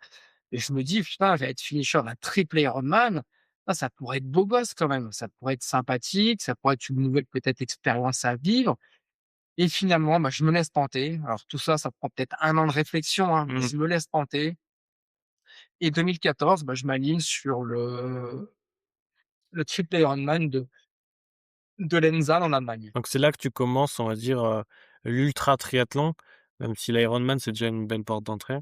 et je me dis: «Putain, je vais être finisher d'un triple Ironman, ah, ça pourrait être beau gosse quand même, ça pourrait être sympathique, ça pourrait être une nouvelle peut-être expérience à vivre» et finalement, bah, je me laisse tenter. Alors tout ça, ça prend peut-être 1 an de réflexion, hein, mais Mmh. je me laisse tenter et 2014, bah, je m'aligne sur le triple Ironman de Lenzal en Allemagne. Donc c'est là que tu commences, on va dire, l'ultra triathlon, même si l'Ironman, c'est déjà une belle porte d'entrée.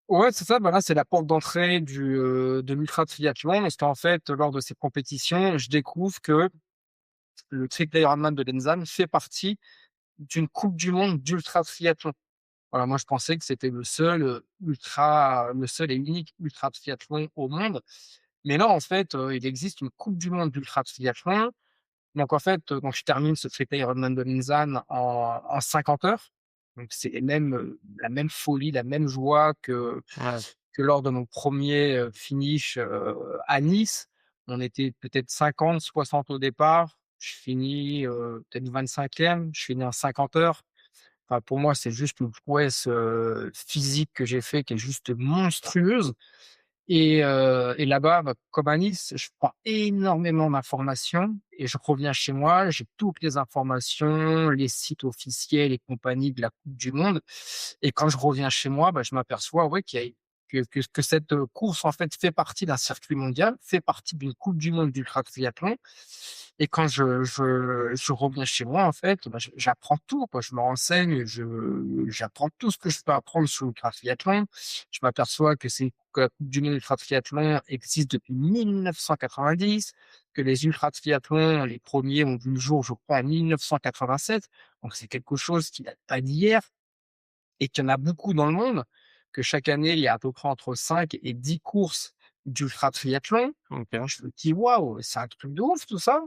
Ouais, c'est ça, bah, là, c'est la porte d'entrée de l'ultra-triathlon parce qu'en fait, lors de ces compétitions, je découvre que le triple Ironman de Lenzane fait partie d'une coupe du monde d'ultra-triathlon. Voilà, moi, je pensais que c'était le seul et unique ultra-triathlon au monde. Mais non, en fait, il existe une coupe du monde d'ultra-triathlon. Donc en fait, donc je termine ce triple Ironman de Linzane en 50 heures. Donc c'est même, la même folie, la même joie Ouais, que lors de mon premier er finish, à Nice. On était peut-être 50-60 au départ. Je finis, peut-être 25e, je finis en 50 heures. Enfin, pour moi, c'est juste une prouesse, physique que j'ai fait qui est juste monstrueuse. Et là-bas, bah, comme à Nice, je prends énormément d'informations et je reviens chez moi, j'ai toutes les informations, les sites officiels et compagnie de la coupe du monde. Et quand je reviens chez moi, bah, je m'aperçois, ouais, qu'il y a que cette, course, en fait, fait partie d'un circuit mondial, fait partie d'une coupe du monde d'ultra-triathlon. Et quand je reviens chez moi, en fait, bah, j'apprends tout, quoi. Je me renseigne, j'apprends tout ce que je peux apprendre sur l'ultra-triathlon. Je m'aperçois que la coupe du monde ultra-triathlon existe depuis 1990, que les ultra-triathlons, les premiers ont vu le jour, je crois, en 1987. Donc c'est quelque chose qui date pas d'hier et qu'il y en a beaucoup dans le monde, que chaque année, il y a à peu près entre 5 et 10 courses d'ultra-triathlon. OK. Je me dis: «Waouh, c'est un truc de ouf tout ça»,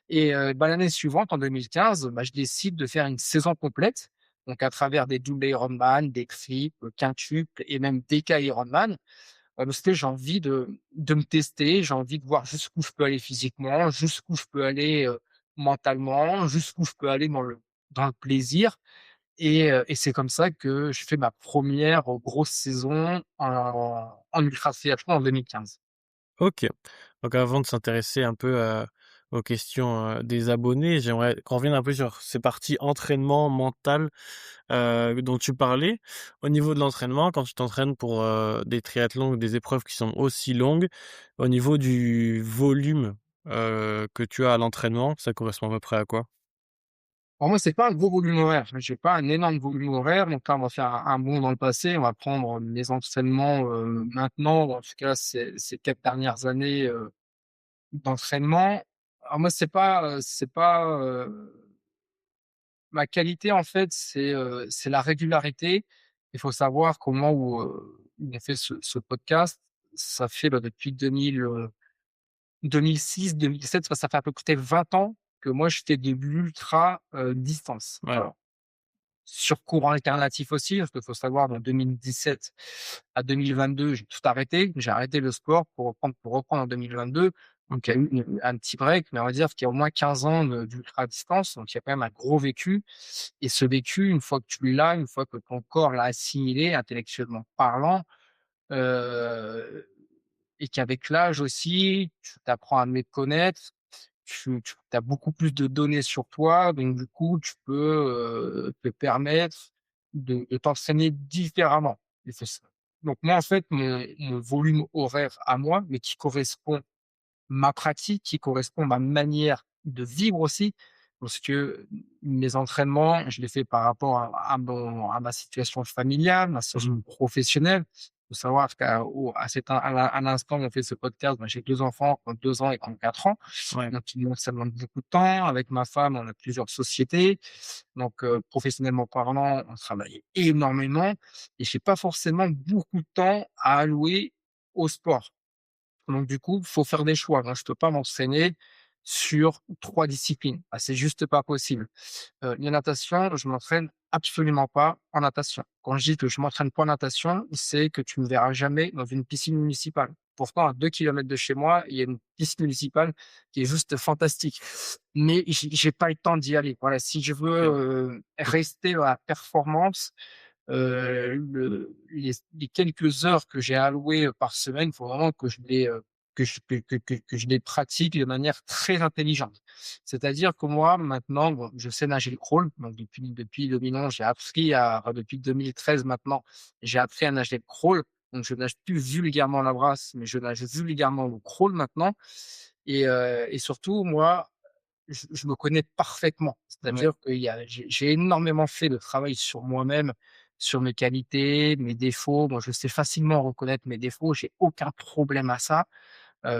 et bah, l'année suivante, en 2015, bah, je décide de faire une saison complète, donc à travers des doubles Ironman, des triples, quintuples et même déca-Ironman. Parce que j'ai envie de me tester, j'ai envie de voir jusqu'où je peux aller physiquement, jusqu'où je peux aller, mentalement, jusqu'où je peux aller dans le plaisir. Et c'est comme ça que je fais ma première grosse saison en ultra triathlon en 2015. OK. Donc avant de s'intéresser un peu, aux questions, des abonnés, j'aimerais qu'on revienne un peu sur ces parties entraînement mental, dont tu parlais. Au niveau de l'entraînement, quand tu t'entraînes pour, des triathlons ou des épreuves qui sont aussi longues, au niveau du volume, que tu as à l'entraînement, ça correspond à peu près à quoi? Pour moi, c'est pas un gros volume horaire. J'ai pas un énorme volume horaire, donc là, on va faire un bond dans le passé. On va prendre mes entraînements, maintenant, en tout cas ces 4 dernières années, d'entraînement. Alors moi, ma qualité, en fait, c'est la régularité. Il faut savoir qu'au moment où on fait ce podcast, ça fait, bah, depuis 2006-2007, ça fait à peu près 20 ans que moi je fais de l'ultra, distance. Ouais, Alors, sur courant alternatif aussi, parce qu'il faut savoir de 2017 à 2022, j'ai tout arrêté. J'ai arrêté le sport pour reprendre en 2022. Donc il y a eu un petit break, mais on va dire qu'il y a au moins 15 ans de d'ultra distance, donc il y a quand même un gros vécu. Et ce vécu, une fois que tu l'as, une fois que ton corps l'a assimilé intellectuellement parlant, heu et qu'avec l'âge aussi, tu apprends à mieux te connaître, tu as beaucoup plus de données sur toi, donc du coup, tu peux, te permettre de t'entraîner différemment. Et c'est ça. Donc moi, en fait, mon volume horaire à moi, mais qui correspond ma pratique, qui correspond à ma manière de vivre aussi, parce que mes entraînements, je les fais par rapport à ma situation familiale, ma situation mmh, professionnelle. Il faut savoir qu'à au à cet in à l'instant où on fait ce podcast, bah, j'ai 2 enfants qui ont 2 ans et qui ont 4 ans. ouais, Donc ça demande beaucoup de temps. Avec ma femme, on a plusieurs sociétés. Donc professionnellement parlant, on travaille énormément et j'ai pas forcément beaucoup de temps à allouer au sport. Donc du coup, faut faire des choix. Moi, je peux pas m'entraîner sur 3 disciplines. Ah, c'est juste pas possible. La natation, je m'entraîne absolument pas en natation. Quand je dis que je m'entraîne pas en natation, c'est que tu me verras jamais dans une piscine municipale. Pourtant, à 2 kilomètres de chez moi, il y a une piscine municipale qui est juste fantastique. Mais j'ai pas le temps d'y aller. Voilà, si je veux, OK. rester dans la performance, les quelques heures que j'ai allouées, par semaine, il faut vraiment que je les pratique de manière très intelligente. C'est-à-dire que moi, maintenant, bon, je sais nager le crawl, donc depuis 2011, depuis 2013 maintenant, j'ai appris à nager le crawl. Donc je nage plus vulgairement la brasse, mais je nage vulgairement le crawl maintenant. Et surtout, moi, je me connais parfaitement. Ouais, C'est-à-dire que j'ai énormément fait de travail sur moi-même, sur mes qualités, mes défauts. Moi, je sais facilement reconnaître mes défauts, j'ai aucun problème à ça.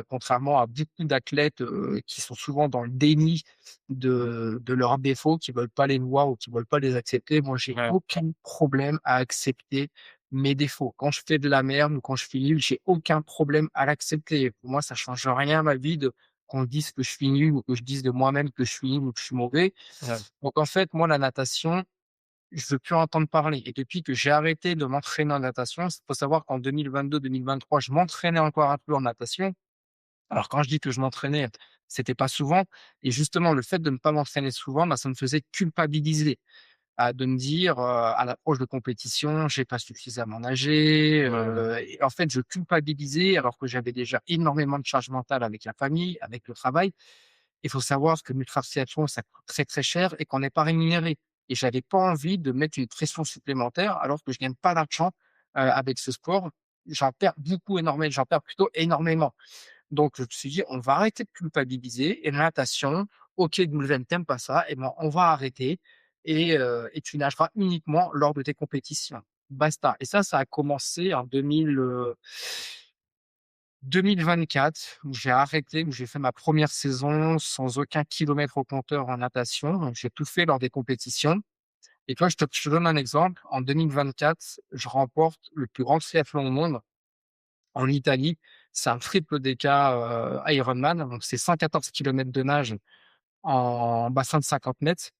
Contrairement à beaucoup d'athlètes, qui sont souvent dans le déni de leurs défauts, qui veulent pas les voir ou qui veulent pas les accepter. Moi, j'ai Ouais, aucun problème à accepter mes défauts. Quand je fais de la merde ou quand je suis nul, j'ai aucun problème à l'accepter. Pour moi, ça change rien à ma vie de qu'on dise que je suis nul ou que je dise de moi-même que je suis nul ou que je suis mauvais. ouais, Donc en fait, moi, la natation, je veux plus en entendre parler et depuis que j'ai arrêté de m'entraîner en natation, il faut savoir qu'en 2022-2023, je m'entraînais encore un peu en natation. Alors quand je dis que je m'entraînais, c'était pas souvent et justement le fait de ne pas m'entraîner souvent, bah, ça me faisait culpabiliser, de me dire, à l'approche de compétition: «J'ai pas suffisamment nagé», ouais, et en fait je culpabilisais alors que j'avais déjà énormément de charge mentale avec la famille, avec le travail. Il faut savoir que l'ultra-triathlon, ça coûte très, très cher et qu'on n'est pas rémunéré et j'avais pas envie de mettre une pression supplémentaire alors que je gagne pas d'argent, avec ce sport. J'en perds plutôt énormément. Donc je me suis dit: «On va arrêter de culpabiliser et la natation, OK Goulven, tu pas ça et ben, on va arrêter et tu nageras uniquement lors de tes compétitions. Basta» et ça a commencé en 2024 où j'ai arrêté, où j'ai fait ma première saison sans aucun kilomètre au compteur en natation. Donc j'ai tout fait lors des compétitions et toi, je te donne un exemple. En 2024, je remporte le plus grand triathlon au monde en Italie. C'est un triple DK, Ironman, donc c'est 114 kilomètres de nage en bassin de 50 mètres.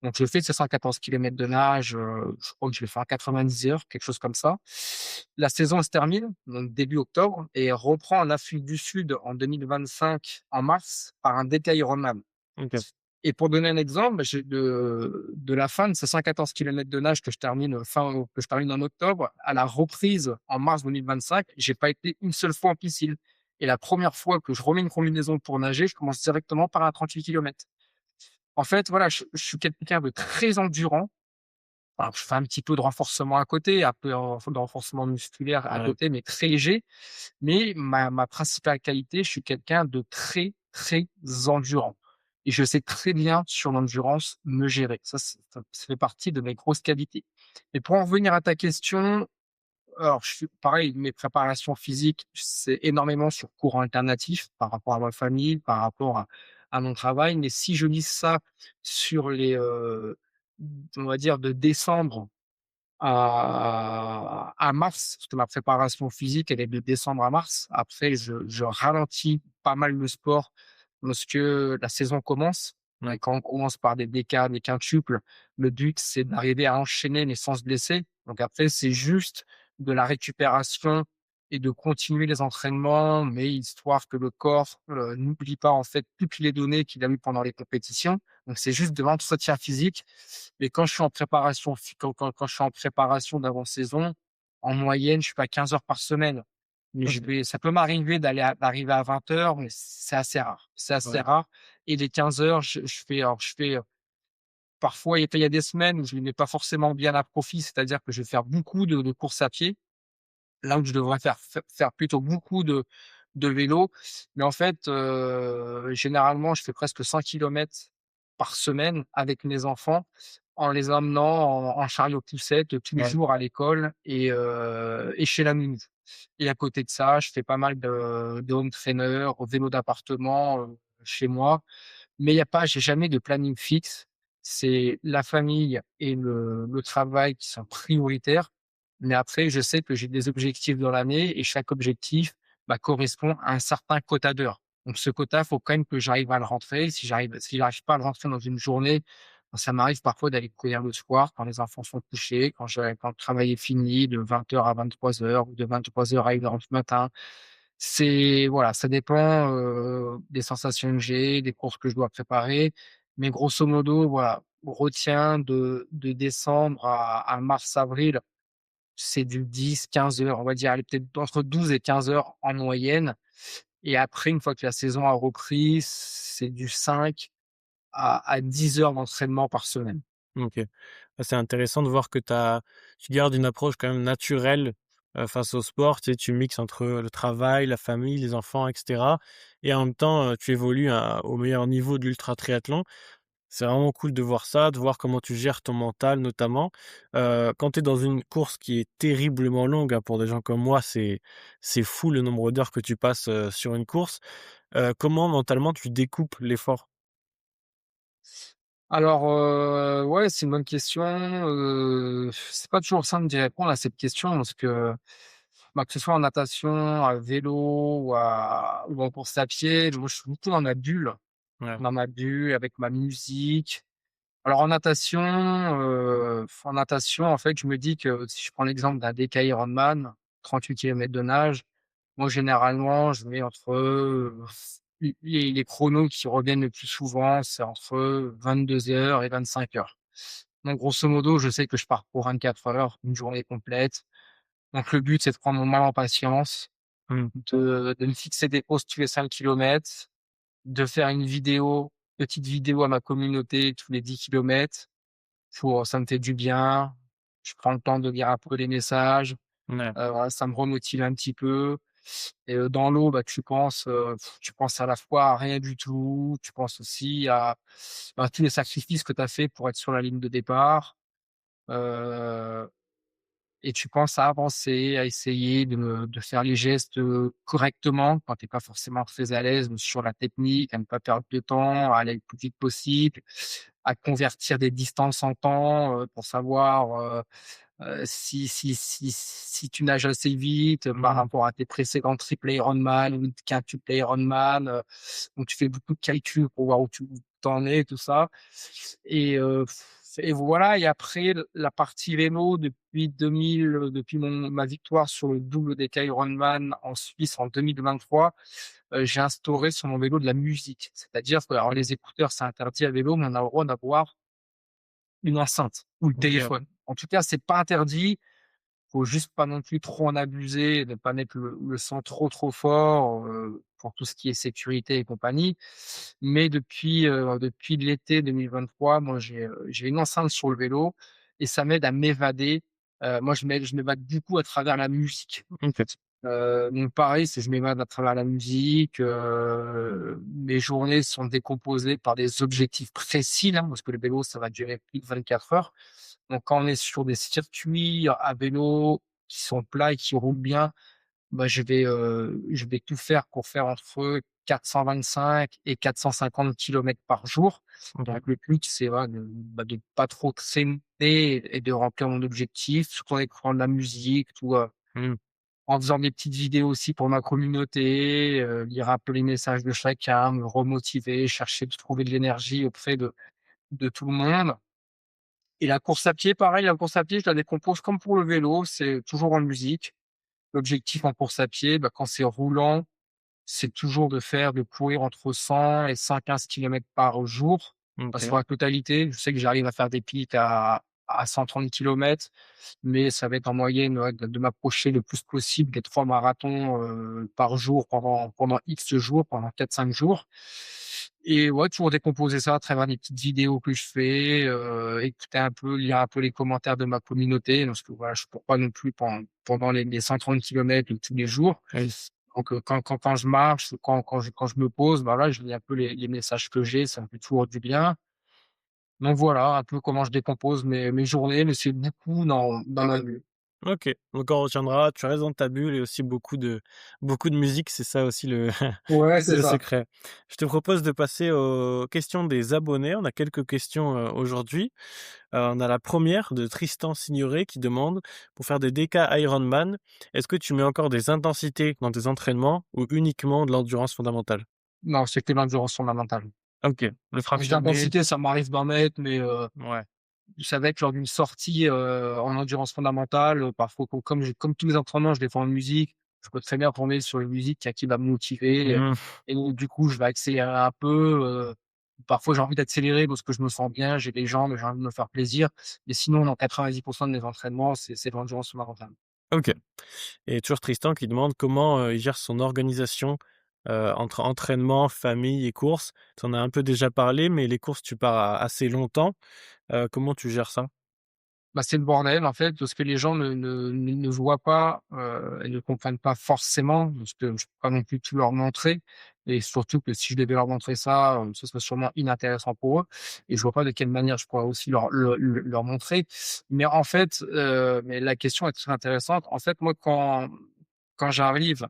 Donc je fais ces 114 kilomètres de nage, je crois que je l'ai fait en 90 heures, quelque chose comme ça. La saison se termine, donc début octobre et reprend en Afrique du Sud en 2025 en mars par un DK Ironman. OK, Et pour donner un exemple, bah, j'ai de la fin de ces 114 kilomètres de nage que je termine en octobre, à la reprise en mars 2025, j'ai pas été une seule fois en piscine. Et la première fois que je remets une combinaison pour nager, je commence directement par un 38 kilomètres. En fait, voilà, je suis quelqu'un de très endurant. Alors, je fais un petit peu de renforcement à côté, un peu de renforcement musculaire à ouais, côté, mais très léger. Mais ma principale qualité, je suis quelqu'un de très, très endurant et je sais très bien sur l'endurance me gérer. Ça fait partie de mes grosses qualités. Et pour en revenir à ta question, alors je suis pareil, mes préparations physiques, c'est énormément sur cours alternatif par rapport à ma famille, par rapport à mon travail. Mais si je lis ça sur on va dire de décembre à mars, parce que ma préparation physique, elle est de décembre à mars. Après, je ralentis pas mal le sport lorsque la saison commence et ouais, quand on commence par des décas, des quintuples, le but, c'est d'arriver à enchaîner mais sans se blesser. Donc après, c'est juste de la récupération et de continuer les entraînements, mais histoire que le corps, n'oublie pas, en fait, toutes les données qu'il a eues pendant les compétitions. Donc c'est juste de l'entretien physique mais quand je suis en préparation phy quand je suis en préparation d'avant-saison, en moyenne, je suis à 15 heures par semaine. Mais je OK, vais ça peut m'arriver d'arriver à 20 heures, mais c'est assez rare. C'est assez ouais, rare et les 15 heures, je fais, parfois il y a des semaines où je les mets pas forcément bien à profit, c'est-à-dire que je vais faire beaucoup de courses à pied. Là où je devrais faire plutôt beaucoup de vélo. Mais en fait, généralement, je fais presque 100 kilomètres par semaine avec mes enfants, en les emmenant en chariot poussette tous les ouais, jours à l'école et chez la nounou. Et à côté de ça, je fais pas mal de home trainer, au vélo d'appartement, chez moi. Mais il y a pas j'ai jamais de planning fixe. C'est la famille et le travail qui sont prioritaires. Mais après, je sais que j'ai des objectifs dans l'année et chaque objectif, bah, correspond à un certain quota d'heures. Donc ce quota, faut quand même que j'arrive à le rentrer. Si j'arrive pas à le rentrer dans une journée, bah, ça m'arrive parfois d'aller courir le soir quand les enfants sont couchés, quand le travail est fini de 20 heures à 23 heures ou de 23 heures à 1 heure du matin. C'est voilà, ça dépend, des sensations que j'ai, des courses que je dois préparer, mais grosso modo, voilà, on retient de décembre à mars-avril, c'est du 10-15 heures, on va dire, allez, peut-être entre 12 et 15 heures en moyenne et après, une fois que la saison a repris, c'est du 5 à 10 heures d'entraînement par semaine. OK. Ah, c'est intéressant de voir que tu gardes une approche quand même naturelle, face au sport. Tu sais, tu mixes entre le travail, la famille, les enfants et cetera et en même temps, tu évolues au meilleur niveau de l'ultra triathlon. C'est vraiment cool de voir ça, de voir comment tu gères ton mental notamment. Quand tu es dans une course qui est terriblement longue, hein, pour des gens comme moi, c'est fou le nombre d'heures que tu passes, sur une course. Comment mentalement tu découpes l'effort? Alors, ouais, c'est une bonne question, c'est pas toujours simple d'y répondre à cette question parce que, bah, que ce soit en natation, à vélo ou en course à pied, moi je suis beaucoup Ouais, dans ma bulle avec ma musique. Alors en natation, en fait, je me dis que si je prends l'exemple d'un DK Ironman, 38 kilomètres de nage, moi généralement je mets entre, les chronos qui reviennent le plus souvent, c'est entre 22 heures et 25 heures. Donc grosso modo, je sais que je pars pour 24 heures, une journée complète. Donc le but, c'est de prendre mon mal en patience, mmh, de me fixer des pauses tous les 5 kilomètres, de faire une petite vidéo à ma communauté tous les 10 kilomètres. Ça me fait du bien. Je prends le temps de lire un peu les messages, ouais, voilà, ça me remotive un petit peu et dans l'eau, bah, tu penses à la fois à rien du tout, tu penses aussi à tous les sacrifices que tu as fait pour être sur la ligne de départ, heu et tu penses à avancer, à essayer de faire les gestes, correctement quand tu es pas forcément très à l'aise sur la technique, à ne pas perdre de temps, à aller le plus vite possible, à convertir des distances en temps, pour savoir, si tu nages assez vite par mmh, rapport à tes précédents triple Ironman ou quintuple Ironman, donc tu fais beaucoup de calculs pour voir où tu en es, tout ça et voilà et après la partie vélo depuis ma victoire sur le double des Ironman en Suisse en 2023, j'ai instauré sur mon vélo de la musique. C'est-à-dire que alors les écouteurs, c'est interdit à vélo, mais on a le droit d'avoir une enceinte ou le OK, téléphone. En tout cas, c'est pas interdit. Faut juste pas non plus trop en abuser, ne pas mettre le son trop fort, pour tout ce qui est sécurité et compagnie. Mais depuis l'été 2023, moi j'ai une enceinte sur le vélo et ça m'aide à m'évader. Moi je m'évade beaucoup à travers la musique. OK, Donc pareil, c'est je m'évade à travers la musique, mes journées sont décomposées par des objectifs précis là, parce que le vélo, ça va durer plus de 24 heures. Donc quand on est sur des circuits à vélo qui sont plats et qui roulent bien, bah, je vais tout faire pour faire entre 425 et 450 kilomètres par jour. OK, Donc le but, c'est voilà de pas trop traîner et de remplir mon objectif, tout en écoutant de la musique, mmh, en faisant des petites vidéos aussi pour ma communauté, lire un peu les messages de chacun, me remotiver, chercher de trouver de l'énergie auprès de tout le monde et la course à pied, pareil, la course à pied, je la décompose comme pour le vélo, c'est toujours en musique. L'objectif en course à pied, bah, quand c'est roulant, c'est toujours de courir entre 100 et 115 kilomètres par jour. Pas OK, sur la totalité, je sais que j'arrive à faire des pics à 130 kilomètres, mais ça va être en moyenne, ouais, de m'approcher le plus possible des 3 marathons, par jour pendant X jours, pendant 4 5 jours et ouais, toujours décomposer ça à travers des petites vidéos que je fais, écouter un peu, lire un peu les commentaires de ma communauté parce que voilà, je cours pas non plus pendant les 130 kilomètres tous les jours. oui. Donc, quand je marche, quand je me pose, bah, là, je lis un peu les messages que j'ai, ça me fait toujours du bien. Donc voilà, un peu comment je décompose mes journées, mais c'est beaucoup dans la bulle. OK, donc on retiendra, tu restes dans ta bulle et aussi beaucoup de musique, c'est ça aussi le Ouais, c'est le ça. secret. Je te propose de passer aux questions des abonnés. On a quelques questions, aujourd'hui. On a la première de Tristan Signoret qui demande: «Pour faire des DK Ironman, est-ce que tu mets encore des intensités dans tes entraînements ou uniquement de l'endurance fondamentale?» Non, c'est que l'endurance fondamentale. OK, le Quand je dis fractionné, intensité, ça m'arrive d'en mettre, mais ouais. ça va être lors d'une sortie, en endurance fondamentale, parfois comme tous les entraînements, je les fais en musique, je peux très bien tomber sur une musique qui va me motiver, Mmh, et donc du coup, je vais accélérer un peu, parfois j'ai envie d'accélérer parce que je me sens bien, j'ai les jambes, j'ai envie de me faire plaisir, mais sinon dans 90 de mes entraînements, c'est de l'endurance fondamentale. OK. Et toujours Tristan qui demande comment, il gère son organisation, entre entraînement, famille et courses. Tu en as un peu déjà parlé, mais les courses, tu pars assez longtemps. Comment tu gères ça? Bah, c'est le bordel, en fait, parce que les gens ne voient pas, et ne comprennent pas forcément, parce que je peux pas non plus tout leur montrer et surtout que si je devais leur montrer ça, ce serait sûrement inintéressant pour eux et je vois pas de quelle manière je pourrais aussi leur montrer. Mais en fait, mais la question est très intéressante. En fait, moi, quand j'arrive,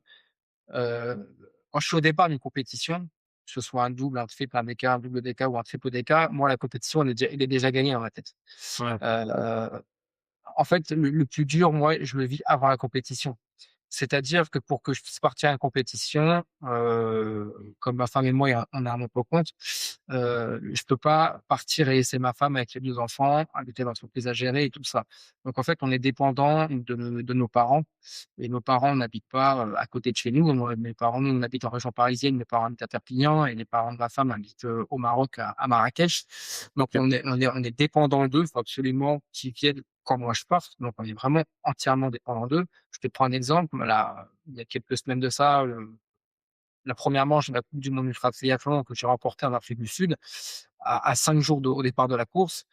heu, quand je suis au départ d'une compétition, que ce soit un double, un triple, un écart, un double d'écart ou un triple d'écart, moi, la compétition, elle est déjà gagnée dans ma tête. Ouais, Heu En fait, le plus dur, moi, je le vis avant la compétition. C'est-à-dire que pour que je puisse partir à la compétition, comme ma femme et moi, on a un emploi compte, je peux pas partir et laisser ma femme avec les 2 enfants, avec les entreprises à gérer et tout ça. Donc en fait, on est dépendant de nos parents et nos parents n'habitent pas, à côté de chez nous. Moi, mes parents, nous, on habite en région parisienne, mes parents habitent à Perpignan et les parents de ma femme habitent, au Maroc, à Marrakech. Donc OK, on est dépendant d'eux. Il faut absolument qu'ils viennent quand moi je parte. Donc on est vraiment entièrement dépendant d'eux. Je te prends un exemple, là, il y a quelques semaines de ça, la première manche de la coupe du monde ultra triathlon que j'ai remportée en Afrique du Sud, à 5 jours au départ de la course,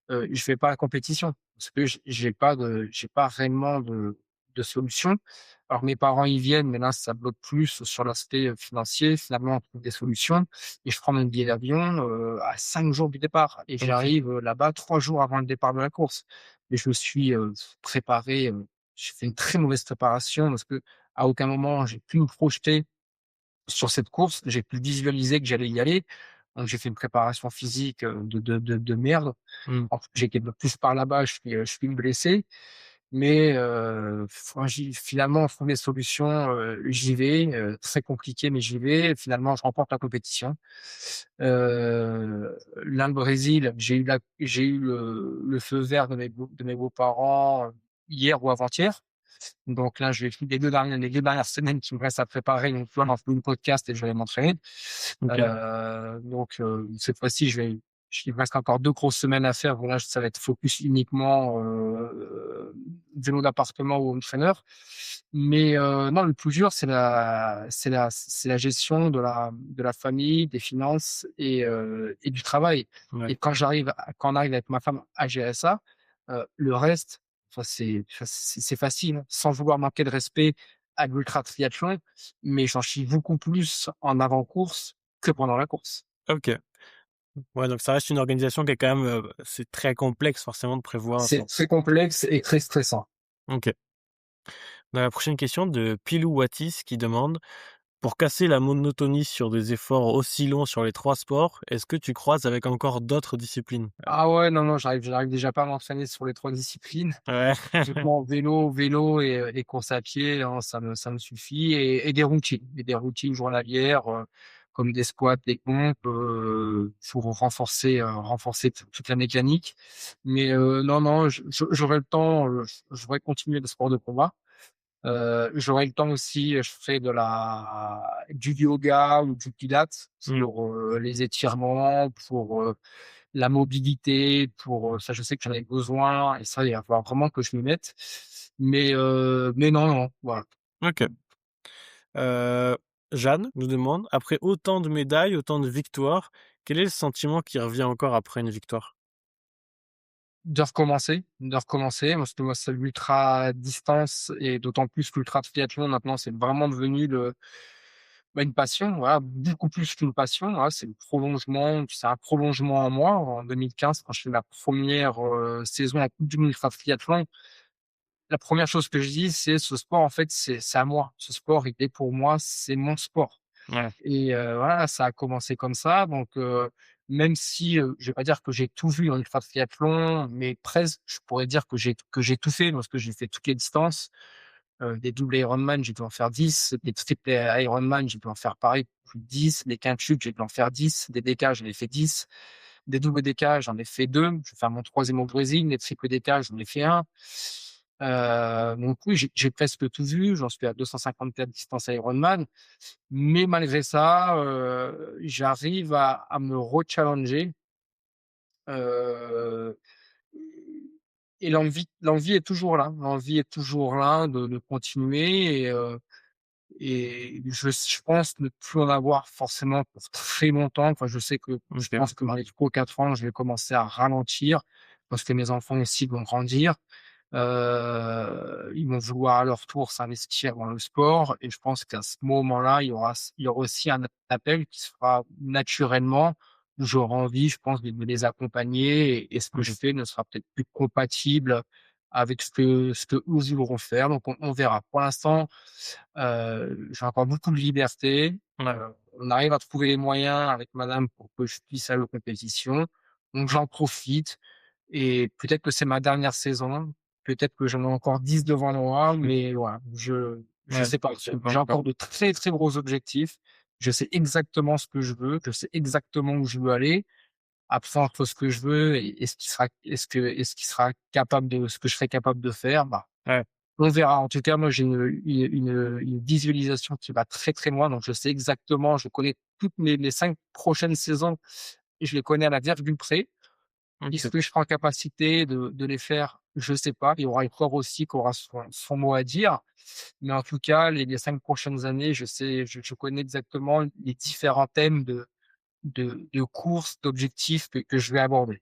je fais pas la compétition parce que j'ai pas réellement de solution. Alors mes parents, ils viennent, mais là, ça bloque plus sur l'aspect, financier. Finalement, on trouve des solutions et je prends mon billet d'avion, à 5 jours du départ et OK. j'arrive, là-bas 3 jours avant le départ de la course. Et je me suis, préparé, j'ai fait une très mauvaise préparation parce qu'à aucun moment j'ai pu me projeter sur cette course, j'ai pu visualiser que j'allais y aller. Donc j'ai fait une préparation physique, de merde. Mmh. J'ai été plus par là-bas, je suis blessé, mais finalement, on trouve des solutions, j'y vais, très compliqué, mais j'y vais. Finalement, je remporte la compétition. Là, le Brésil, j'ai eu le feu vert de mes beaux-parents, hier ou avant-hier. Donc là, je vais les 2 dernières semaines qui me restent à préparer, donc tu vois, mon podcast et je vais m'entraîner. OK. Cette fois-ci, il me reste encore 2 grosses semaines à faire. Bon là, ça va être focus uniquement, vélo d'appartement ou home trainer. Mais, non, le plus dur, c'est la gestion de la famille, des finances et du travail. Ouais. Et quand on arrive avec ma femme à gérer ça, le reste, c'est facile, hein, sans vouloir manquer de respect à l'ultra triathlon, mais j'en chie beaucoup plus en avant-course que pendant la course. OK. Ouais, donc ça reste une organisation qui est quand même, c'est très complexe forcément de prévoir C'est son très complexe et très stressant. OK. Dans la prochaine question de Pilou Watis qui demande: «Pour casser la monotonie sur des efforts aussi longs sur les 3 sports, est-ce que tu croises avec encore d'autres disciplines?» Ah ouais, non, non, j'arrive déjà pas à m'entraîner sur les 3 disciplines. Ouais. Typiquement vélo et course à pied, hein, ça me suffit et des routines journalières, comme des squats, des pompes, pour renforcer toute la mécanique. Mais, non, non, j'aurai le temps, je voudrais continuer le sport de combat. J'aurai le temps aussi, je ferai du yoga ou du pilates Mmh. pour, les étirements, pour, la mobilité, pour, ça je sais que j'en ai besoin et ça, il va falloir vraiment que je m'y mette. Mais non, non, voilà. OK. Jeanne nous demande: «Après autant de médailles, autant de victoires, quel est le sentiment qui revient encore après une victoire?» De recommencer, parce que moi, c'est l'ultra distance et d'autant plus que l'ultra triathlon maintenant, c'est vraiment devenu une passion, voilà, beaucoup plus qu'une passion, voilà, c'est un prolongement en moi. En 2015, quand je fais ma première re saison en coupe du monde ultra triathlon, la première chose que je dis, c'est: «Ce sport, en fait, c'est à moi. Ce sport, il est pour moi, c'est mon sport». Ouais. Et voilà, ça a commencé comme ça donc même si, je vais pas dire que j'ai tout vu dans l'ultra triathlon, mais presque, je pourrais dire que j'ai tout fait parce que j'ai fait toutes les distances. Des doubles Ironman, j'ai dû en faire 10, des triples Ironman, j'ai dû en faire pareil, plus de 10, des quintuples, j'ai dû en faire 10, des DK, j'en ai fait 10, des doubles DK, j'en ai fait 2, je vais faire mon 3e au Brésil, des triples DK, j'en ai fait 1. Donc oui, j'ai presque tout vu, j'en suis à 254 distances Ironman, mais malgré ça, j'arrive à me rechallenger, heu et l'envie est toujours là. L'envie est toujours là de continuer et je pense ne plus en avoir forcément pour très longtemps. Enfin, je sais que je OK. pense que dans les 3 ou 4 ans, je vais commencer à ralentir parce que mes enfants aussi vont grandir. Ils vont vouloir à leur tour s'investir dans le sport et je pense qu'à ce moment-là, il y aura aussi un appel qui se fera naturellement. J'aurai envie, je pense, de les accompagner et ce que je Mmh. fais ne sera peut-être plus compatible avec ce que eux voudront faire. Donc on verra. Pour l'instant, j'ai encore beaucoup de liberté. Ouais, On arrive à trouver les moyens avec madame pour que je puisse aller aux compétitions. Donc j'en profite et peut-être que c'est ma dernière saison, peut-être que j'en ai encore 10 devant moi, mmh, mais voilà, je ouais, sais pas. je sais pas J'ai encore. encore de très, très gros objectifs. Je sais exactement ce que je veux, je sais exactement où je veux aller. Après entre ce que je veux et ce qui sera capable de ce que je serai capable de faire, bah, Ouais, on verra. En tout cas, moi, j'ai une visualisation qui va très, très loin, donc je sais exactement, je connais toutes mes 5 prochaines saisons et je les connais à la virgule près. Est-ce OK. que je serai en capacité de les faire? Je sais pas. Il y aura le corps aussi qui aura son mot à dire. Mais en tout cas, les 5 prochaines années, je connais exactement les différents thèmes de courses, d'objectifs que je vais aborder.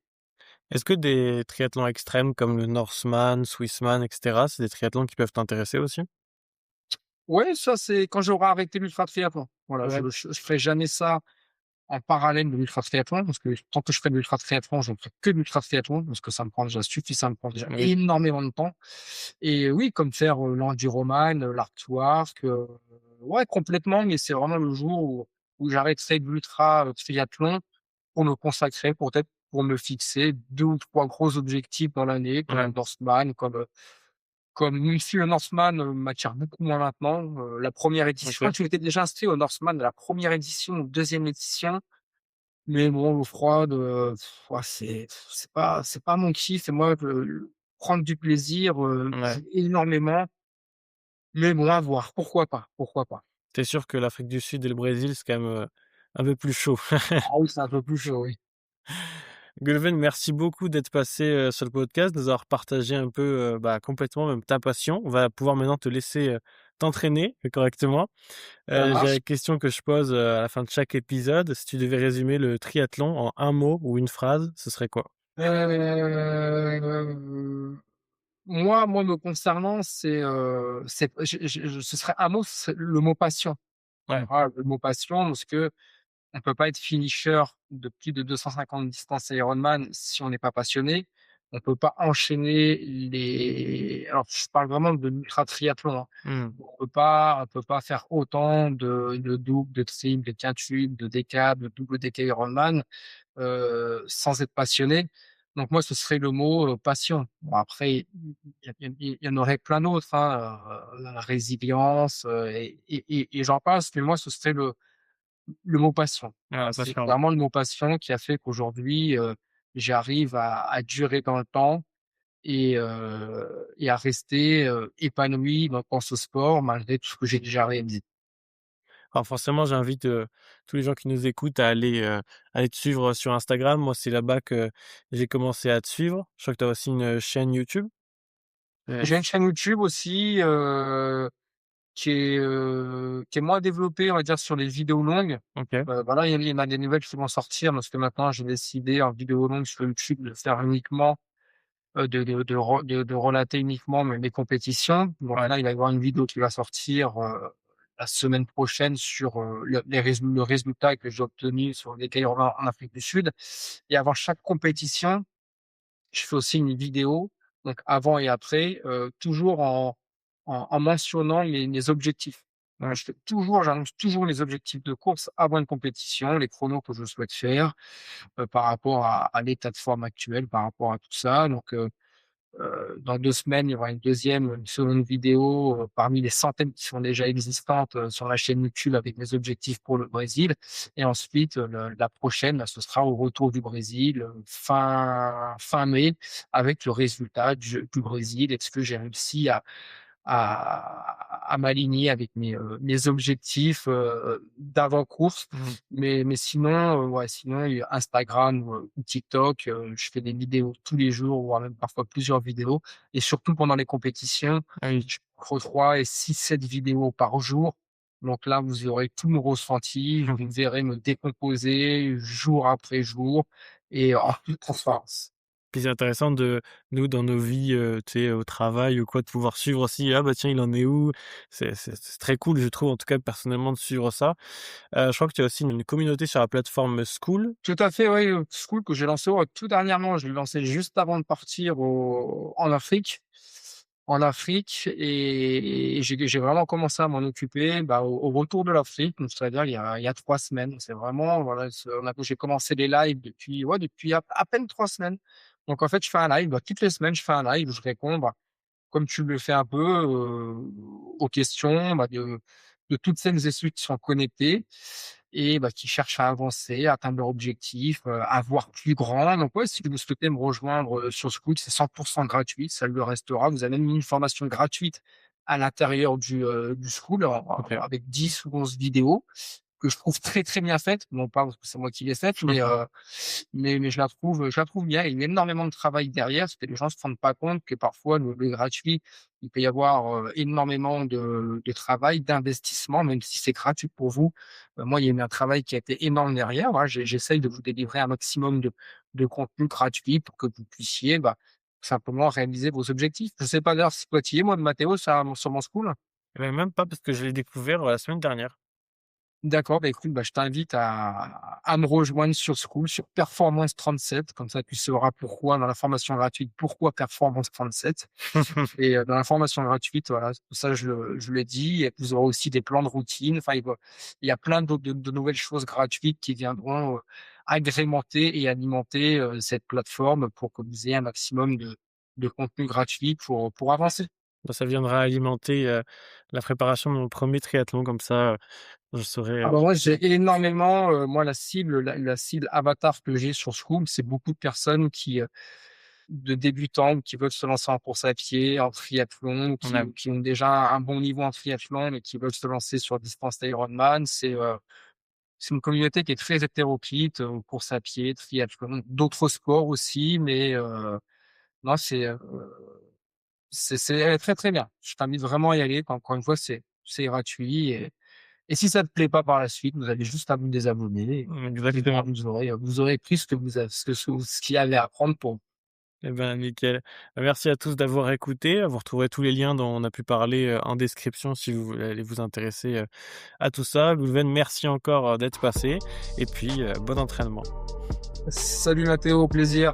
Est-ce que des triathlons extrêmes comme le Norseman, Swissman et cetera, c'est des triathlons qui peuvent t'intéresser aussi? Ouais, ça, c'est quand j'aurai arrêté l'ultra triathlon. Voilà, Ouais, je ferai jamais ça en parallèle de l'ultra triathlon, parce que tant que je ferai de l'ultra triathlon, je ne ferai que de l'ultra triathlon, parce que ça me prend déjà oui, énormément de temps. Et oui, comme faire, l'enduroman, l'artwork, ouais, complètement, mais c'est vraiment le jour où j'arrêterai de l'ultra, triathlon pour me consacrer, peut-être pour me fixer 2 ou 3 gros objectifs dans l'année, comme ouais, un Norseman, comme même si le Norseman, m'attire beaucoup moins maintenant. La première édition je crois OK. que tu étais déjà inscrit au Norseman, la première édition ou deuxième édition, mais bon, l'eau froide, ouah, c'est pas mon kiff et moi, prendre du plaisir, Ouais. énormément, mais bon, à voir. Pourquoi pas? Pourquoi pas? Tu sûr que l'Afrique du Sud et le Brésil, c'est quand même, un peu plus chaud. Ah oui, c'est un peu plus chaud, oui. Gulven, merci beaucoup d'être passé, sur le podcast, de nous avoir partagé un peu, bah, complètement même ta passion. On va pouvoir maintenant te laisser, t'entraîner correctement. Ça J'ai marche. la question que je pose, à la fin de chaque épisode. Si tu devais résumer le triathlon en un mot ou une phrase, ce serait quoi? Moi, me concernant, ce serait un mot, ce serait le mot passion. Ouais. Voilà, le mot passion parce que on peut pas être finisher de plus de 250 distances Ironman si on n'est pas passionné. On peut pas enchaîner alors je parle vraiment de l'ultra triathlon, hein. Mmh. On peut pas faire autant de double, de triple, de quintuple, de décap, de double déca Ironman, sans être passionné. Donc moi, ce serait le mot, passion. Bon après, il y en aurait plein d'autres, hein, la résilience, et j'en passe, mais moi, ce serait le mot passion. Ah, Voilà, la c'est passion, ouais. vraiment le mot passion qui a fait qu'aujourd'hui, j'arrive à durer dans le temps et à rester, épanoui dans ce sport malgré tout ce que j'ai déjà réalisé. Alors forcément, j'invite, tous les gens qui nous écoutent à aller te suivre sur Instagram. Moi, c'est là-bas que j'ai commencé à te suivre. Je crois que tu as aussi une, chaîne YouTube? Ouais. J'ai une chaîne YouTube aussi, qui est moins développée, on va dire, sur les vidéos longues. OK, Voilà, il y en a des nouvelles qui vont sortir parce que maintenant j'ai décidé en vidéo longue sur YouTube de faire uniquement, de relater uniquement mes compétitions. Donc ouais, là, il va y avoir une vidéo qui va sortir, la semaine prochaine sur, le résultat que j'ai obtenu sur les Cailles en Afrique du Sud et avant chaque compétition, je fais aussi une vidéo, donc avant et après, toujours en mentionnant mes objectifs. ouais. J'annonce toujours les objectifs de course avant une compétition, les chronos que je souhaite faire, par rapport à l'état de forme actuel, par rapport à tout ça. Donc, dans 2 semaines, il y aura une seconde vidéo, parmi les centaines qui sont déjà existantes, sur la chaîne YouTube avec mes objectifs pour le Brésil et ensuite, la prochaine, là, ce sera au retour du Brésil, fin mai avec le résultat du Brésil. Est-ce que j'ai réussi à m'aligner avec mes objectifs, d'avant-course. Mmh. Mais sinon, ouais, sinon Instagram ou TikTok, je fais des vidéos tous les jours, voire même parfois plusieurs vidéos et surtout pendant les compétitions, Ah oui. je fais entre 3 et 6-7 vidéos par jour. Donc là, vous aurez tout mon ressenti, vous me verrez me décomposer jour après jour et en toute transparence. Puis c'est intéressant de nous, dans nos vies, tu sais, au travail ou quoi, de pouvoir suivre aussi: «Ah bah tiens, il en est où?» C'est très cool, je trouve, en tout cas, personnellement, de suivre ça. Je crois que tu as aussi une communauté sur la plateforme Skool. Tout à fait, oui, School que j'ai lancé, ouais, tout dernièrement. Je l'ai lancé juste avant de partir en Afrique. En Afrique et j'ai vraiment commencé à m'en occuper, bah, au retour de l'Afrique, donc c'est-à-dire il y a 3 semaines. C'est vraiment voilà, j'ai commencé les lives depuis ouais, depuis à peine 3 semaines. Donc en fait, je fais un live, bah, toutes les semaines, je fais un live, je réponds, bah, comme tu le fais un peu, aux questions, bah, de toutes celles et ceux qui sont connectés et bah, qui cherchent à avancer, à atteindre leur objectif, à voir plus grand. Donc ouais, si vous souhaitez me rejoindre, sur Scout, c'est 100 gratuit, ça le restera. Vous avez même une formation gratuite à l'intérieur du School, OK. avec 10 ou 11 vidéos que je trouve très, très bien faite. Non pas parce que c'est moi qui l'ai faite, mais je la trouve bien. Il y a énormément de travail derrière, parce que les gens se rendent pas compte que parfois le gratuit, il peut y avoir, énormément de travail, d'investissement, même si c'est gratuit pour vous. Moi, il y a eu un travail qui a été énorme derrière. Voilà, j'essaye de vous délivrer un maximum de contenu gratuit pour que vous puissiez, bah, simplement réaliser vos objectifs. Je sais pas d'ailleurs si toi tu y es, moi, de Mathéo, sur mon school? Et bah, même pas parce que je l'ai découvert, la semaine dernière. D'accord, bah, écoute, bah, je t'invite à me rejoindre sur Skool, sur Performance 37, comme ça tu sauras pourquoi dans la formation gratuite, pourquoi Performance 37 et dans la formation gratuite, voilà, ça je l'ai dit et vous aurez aussi des plans de routine, enfin il y a plein de nouvelles choses gratuites qui viendront, agrémenter et alimenter, cette plateforme pour que vous ayez un maximum de contenu gratuit pour avancer. Bah, ça viendra alimenter, la préparation de mon premier triathlon comme ça, je saurai, Ah bah, moi, j'ai énormément, moi, la cible avatar que j'ai sur Skool, c'est beaucoup de personnes de débutants qui veulent se lancer en course à pied, en triathlon, ouais. qui ont déjà un bon niveau en triathlon, mais qui veulent se lancer sur distance Ironman. C'est une communauté qui est très hétéroclite, course à pied, triathlon, d'autres sports aussi, mais non, c'est elle est très, très bien. Je t'invite vraiment à y aller. Encore une fois, c'est gratuit et si ça te plaît pas par la suite, vous avez juste à vous désabonner et puis Exactement. vous aurez pris ce que vous a ce qu'il y avait à prendre pour Eh ben, nickel. Merci à tous d'avoir écouté. Vous retrouverez tous les liens dont on a pu parler, en description si vous voulez aller vous intéresser, à tout ça. Goulven, merci encore, d'être passé et puis, bon entraînement. salut Mathéo, au plaisir.